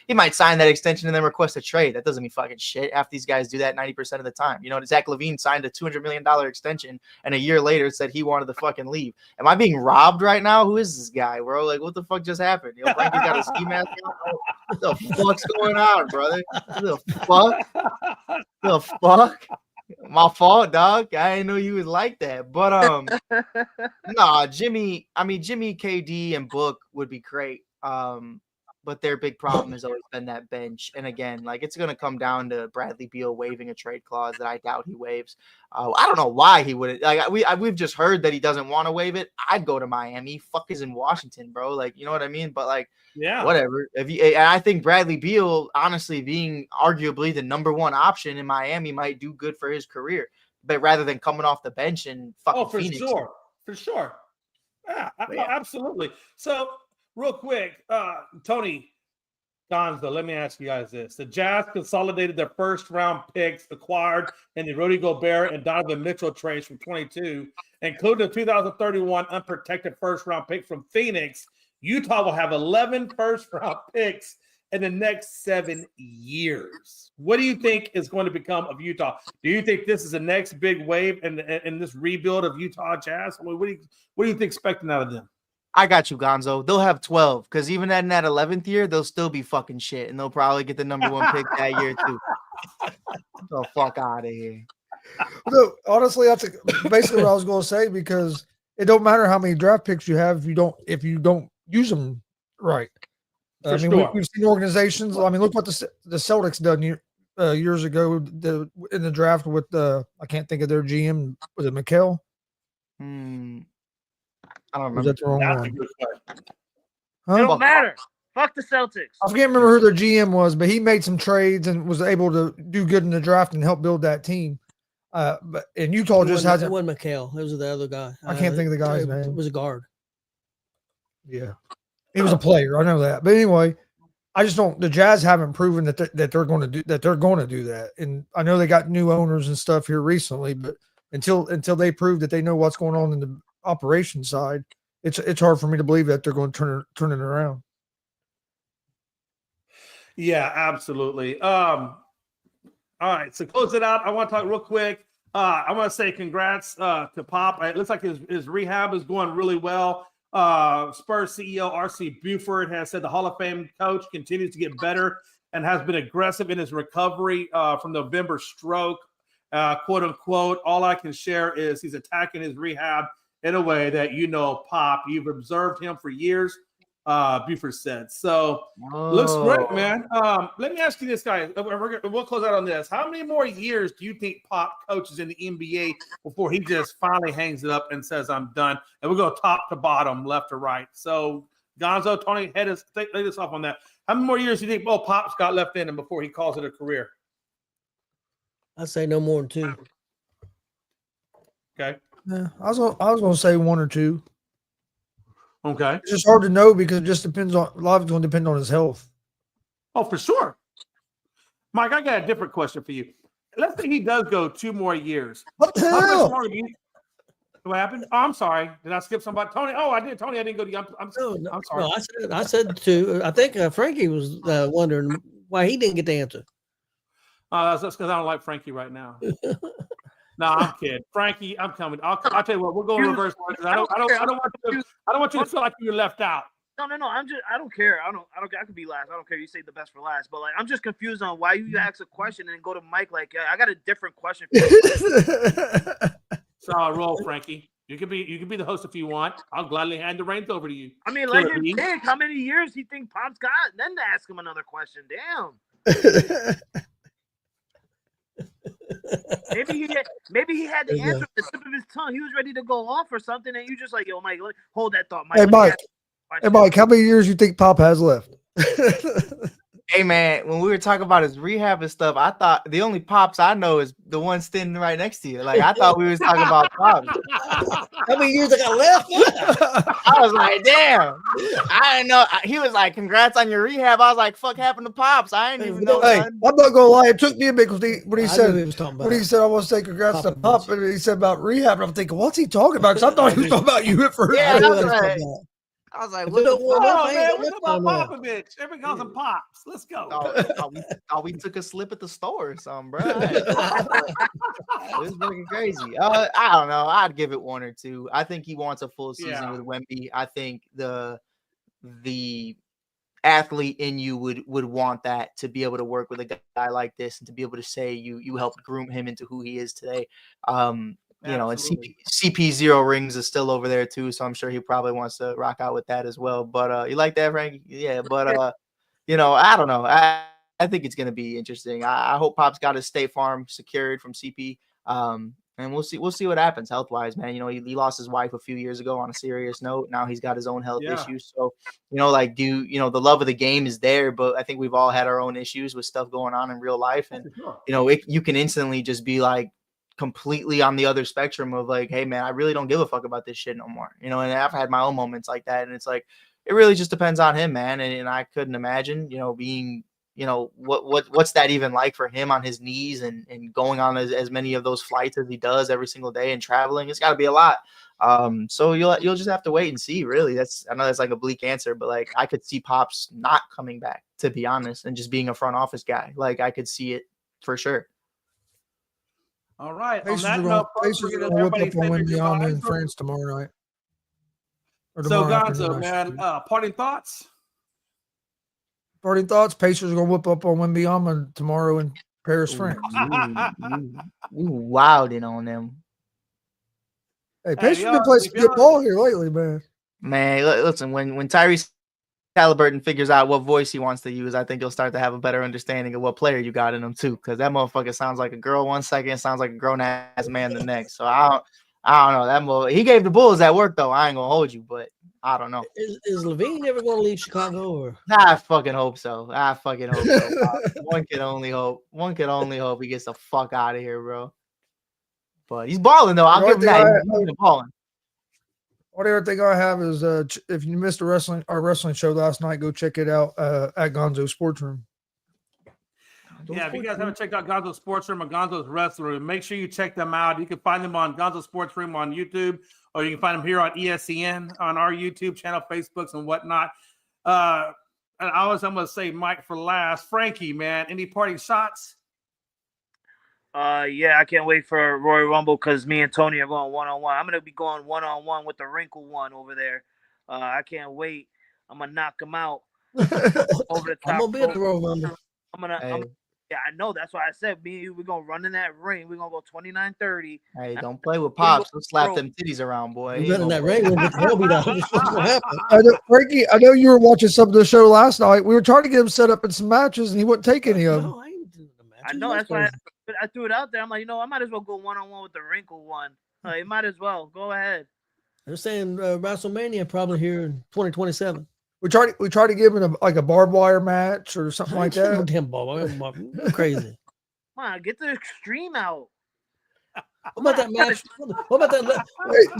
he might sign that extension and then request a trade. That doesn't mean fucking shit. Half these guys do that 90% of the time. You know, Zach LaVine signed a $200 million extension and a year later said he wanted to fucking leave. Am I being robbed right now? Who is this guy, bro? Like, what the fuck just happened? Yo, Frankie's got a ski mask on. What the fuck's going on, brother? What the fuck? The fuck? My fault, dog. I didn't know you was like that. But nah, Jimmy, KD, and Book would be great. But their big problem has always been that bench. And again, like, it's going to come down to Bradley Beal waiving a trade clause that I doubt he waives. I don't know why he wouldn't. Like, we've just heard that he doesn't want to waive it. I'd go to Miami. Fuck is in Washington, bro. Like, you know what I mean? But like, Yeah. whatever. And I think Bradley Beal, honestly, being arguably the number one option in Miami might do good for his career. But rather than coming off the bench and fucking For Phoenix. sure. For sure. Yeah, Yeah. absolutely. So, real quick, Tony Gonzo, let me ask you guys this. The Jazz consolidated their first round picks acquired in the Rudy Gobert and Donovan Mitchell trades from 22, including the 2031 unprotected first round pick from Phoenix. Utah will have 11 first round picks in the next 7 years. What do you think is going to become of Utah? Do you think this is the next big wave in this rebuild of Utah Jazz? I mean, what do you think expecting out of them? I got you, Gonzo. They'll have 12 because even in that 11th year, they'll still be fucking shit, and they'll probably get the number one pick that year too. The fuck out of here. No, honestly, that's basically what I was going to say, because it don't matter how many draft picks you have if you don't use them right. For I mean, sure. we've seen organizations. I mean, look what the Celtics done years ago in the draft with I can't think of their GM. Was it Mikal? I don't Was remember. that the wrong That's a one? good question. It Huh? don't matter. Fuck the Celtics. I can't remember who their GM was, but he made some trades and was able to do good in the draft and help build that team. But in Utah just It hasn't. wasn't McHale. It was the other guy. I can't think of the guy's It name. was a guard. Yeah, he was a player. I know that. But anyway, I just don't. The Jazz haven't proven that they're going to do that. They're going to do that. And I know they got new owners and stuff here recently, but until they prove that they know what's going on in the operation side, it's hard for me to believe that they're going to turn it around. Yeah, absolutely. All right, so close it out. I want to talk real quick. I want to say congrats to Pop. It looks like his rehab is going really well. Spurs CEO R.C. Buford has said the Hall of Fame coach continues to get better and has been aggressive in his recovery from November stroke, quote unquote. All I can share is he's attacking his rehab in a way that, Pop, you've observed him for years, Buford said. So looks great, man. Let me ask you this, guys. We'll close out on this. How many more years do you think Pop coaches in the NBA before he just finally hangs it up and says, I'm done? And we'll go top to bottom, left to right. So, Gonzo, Tony, lay this off on that. How many more years do you think Pop's got left in him before he calls it a career? I'd say no more than 2. Okay. Yeah, I was going to say 1 or 2. Okay. It's just hard to know because it just depends on a lot of it's going to depend on his health. Oh, for sure. Mike, I got a different question for you. Let's say he does go 2 more years. What the How much hell? longer do you? What happened? Oh, I'm sorry. Did I skip somebody? Tony. Oh, I did. Tony, I didn't go to you. I'm sorry. No, I said 2. I think Frankie was wondering why he didn't get the answer. That's because I don't like Frankie right now. No, I'm kidding. Frankie, I'm coming. I'll tell you what. We'll go in reverse. I don't want you to feel like you were left out. No. I don't care. I could be last. I don't care. You say the best for last. But like, I'm just confused on why you ask a question and then go to Mike. Like, I got a different question for you. So I'll roll, Frankie. You can be the host if you want. I'll gladly hand the reins over to you. I mean, let him pick how many years he think Pop's got, and then to ask him another question. Damn. Maybe he had the answer at the tip of his tongue. He was ready to go off or something, and you just like, yo, Mike, hold that thought, Mike. Hey, Mike, how many years you think Pop has left? Hey man, when we were talking about his rehab and stuff, I thought the only Pops I know is the one standing right next to you. Like I thought we was talking about Pops. How many years I got left? I was like, damn. I didn't know. He was like, congrats on your rehab. I was like, fuck happened to Pops? I didn't even know. Hey, Nothing. I'm not gonna lie. It took me a bit because when he I said knew he was talking about when he said I want to say congrats to Papa Pop, Mitch. and he said about rehab, and I'm thinking, what's he talking about? Because I thought he was talking about you at first. Yeah, I knew that's what he was right. talking about. I was like, If what it the don't warm fuck? up, Oh I ain't man, got what's nothing about on there. Popovich? Everybody calls him Pops. Let's go. Thought we took a slip at the store or something, bro. It was fucking crazy. I don't know. I'd give it 1 or 2. I think he wants a full season Yeah. with Wemby. I think the athlete in you would want that, to be able to work with a guy like this and to be able to say you helped groom him into who he is today. You know, and Absolutely. CP 0 rings is still over there too, so I'm sure he probably wants to rock out with that as well. But you like that, Frank? Yeah, but you know, I don't know. I think it's gonna be interesting. I hope Pop's got his State Farm secured from CP. And we'll see what happens health wise, man. You know, he lost his wife a few years ago on a serious note. Now he's got his own health Yeah. issues. So, you know, like the love of the game is there, but I think we've all had our own issues with stuff going on in real life. And you know, you can instantly just be like completely on the other spectrum of like, hey man, I really don't give a fuck about this shit no more. You know, and I've had my own moments like that. And it's like, it really just depends on him, man. And I couldn't imagine, you know, being, you know, what's that even like for him on his knees and going on as many of those flights as he does every single day and traveling. It's got to be a lot. So you'll just have to wait and see. Really, I know that's like a bleak answer, but like I could see Pops not coming back, to be honest, and just being a front office guy. Like I could see it for sure. All right. On Pacers that are note, going folks, we're to gonna whip everybody up on say their Wemby in goodbyes. France tomorrow night. Or So tomorrow afternoon, Gonzo, I man, should say. parting thoughts. Parting thoughts. Pacers are going to whip up on Wemby tomorrow in Paris, France. We wilding on them. Hey, Pacers y'all- been playing some if y'all- good ball here lately, man. Man, listen, when Tyrese Halliburton figures out what voice he wants to use, I think he'll start to have a better understanding of what player you got in him too. Because that motherfucker sounds like a girl 1 second, sounds like a grown ass man the next. So I don't know. He gave the Bulls that work though. I ain't gonna hold you, but I don't know. Is Levine ever going to leave Chicago? Or I fucking hope so. One can only hope. One can only hope he gets the fuck out of here, bro. But he's balling though. I'll The give him only that. thing He's balling. What other thing I have is if you missed our wrestling show last night, go check it out at Gonzo Sports Room. Yeah, if you guys haven't checked out Gonzo's Sports Room or Gonzo's Wrestling Room, make sure you check them out. You can find them on Gonzo Sports Room on YouTube, or you can find them here on ESCN on our YouTube channel, Facebooks, and whatnot. And I'm going to say Mike for last. Frankie, man, any parting shots? Yeah, I can't wait for Royal Rumble because me and Tony are going one-on-one. I'm gonna be going one-on-one with the wrinkle one over there. I can't wait. I'm gonna knock him out over the top. I'm going to be at the Royal Rumble. Yeah, I know. That's why I said me and you, we're gonna run in that ring. We're gonna go 29-30. Hey, don't play with Pops. Don't slap them titties around, boy. You better in that ring. We'll get the hell beat out of us. What's going to happen? I know, Frankie, I know you were watching some of the show last night. We were trying to get him set up in some matches, and he wouldn't take any of them. No, I ain't doing the match. I know. That's why I threw it out there. I'm like, I might as well go one-on-one with the wrinkle one. You might as well go ahead. They're saying WrestleMania probably here in 2027. We tried to give him a barbed wire match or something like No that. damn ball. You're crazy. Come on, get the extreme out. What about that match? What about that?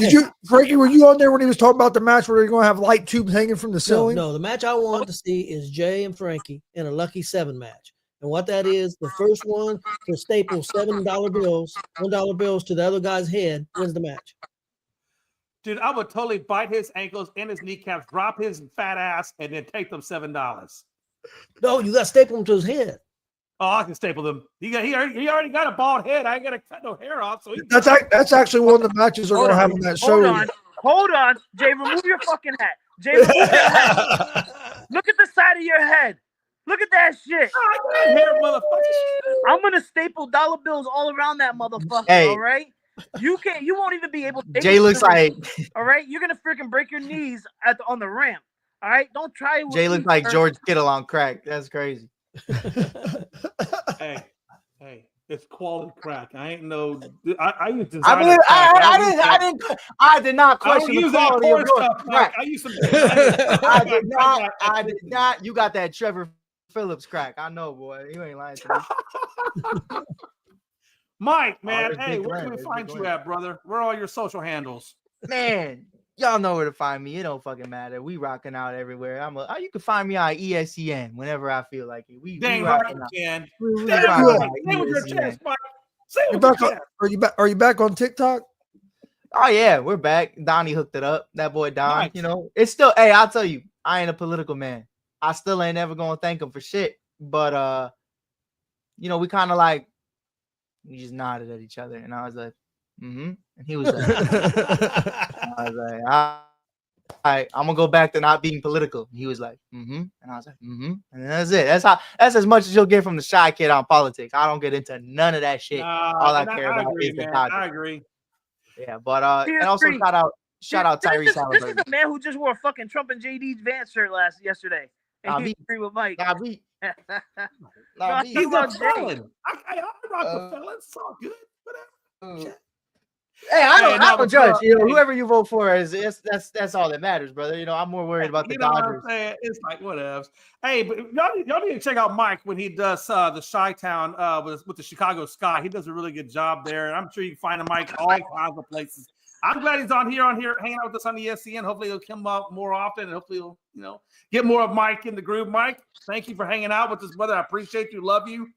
Hey, Frankie, were you on there when he was talking about the match where they're going to have light tubes hanging from the No, ceiling? no, the match I want to see is Jay and Frankie in a Lucky 7 match. And what that is, the first one to staple $7 bills, $1 bills to the other guy's head wins the match. Dude, I would totally bite his ankles and his kneecaps, drop his fat ass, and then take them $7. No, you got to staple him to his head. Oh, I can staple them. He already got a bald head. I ain't got to cut no hair off. So That's actually one of the matches they're going to have on that show. Hold on. Jay, remove your fucking hat. Jay, remove your hat. Look at the side of your head. Look at that shit. I got hair, motherfucker. I'm gonna staple dollar bills all around that motherfucker. Hey. All right. You won't even be able to. Jay looks like All right. You're gonna freaking break your knees on the ramp. All right. Don't try it. Jay looks like George Kittle on crack. That's crazy. Hey, it's quality crack. I ain't no. I use designer I mean, crack. I did not I don't question the use that quality of poor your stuff. crack. I use some. designer I crack. did not. I did not. You got that Trevor Phillips crack. I know, boy. You ain't lying to me. Mike, man, it's hey, Big where Glenn, can we it's find Big you Glenn. at, brother? Where are all your social handles? Man, y'all know where to find me. It don't fucking matter. We rocking out everywhere. You can find me on ESPN whenever I feel like it. We Dang right rocking you out. can. We Damn rocking right. out Say with your ESPN. chest, Mike. Say You with your back on, chest. are you back on TikTok? Oh yeah, we're back. Donnie hooked it up. That boy Don. Nice. You know, it's still. Hey, I'll tell you, I ain't a political man. I still ain't ever gonna thank him for shit. But you know, we kind of like we just nodded at each other, and I was like, and he was like, I was like, all right, I'm gonna go back to not being political. And he was like, and I was like, and that's it. That's as much as you'll get from the shy kid on politics. I don't get into none of that shit. All I care about agree, is the man. Dodgers. I agree. Yeah, but and also Seriously. shout out Tyrese This is Halliburton. a man who just wore a fucking Trump and JD's Vans shirt yesterday. And Nah, he me. agree with Mike. Nah, me. Nah, Nah, me. He's Come a on, Jay. felon. I rock the felon. It's all good. Whatever. Hey, I Hey, no, don't but judge. You know, hey. whoever you vote for that's all that matters, brother. You know, I'm more worried about the You know what I'm Dodgers. saying? It's like whatever. Hey, but y'all need to check out Mike when he does the Chi-Town with the Chicago Sky. He does a really good job there, and I'm sure you can find a Mike all kinds of places. I'm glad he's on here, hanging out with us on the ESPN. Hopefully he'll come up more often, and hopefully he'll get more of Mike in the group. Mike, thank you for hanging out with us, brother. I appreciate you, love you.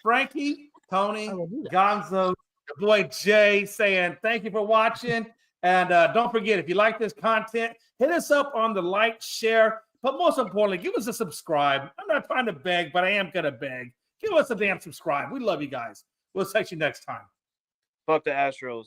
Frankie, Tony, Gonzo, the boy Jay saying thank you for watching. And don't forget, if you like this content, hit us up on the like, share, but most importantly, give us a subscribe. I'm not trying to beg, but I am going to beg. Give us a damn subscribe. We love you guys. We'll see you next time. Fuck the Astros.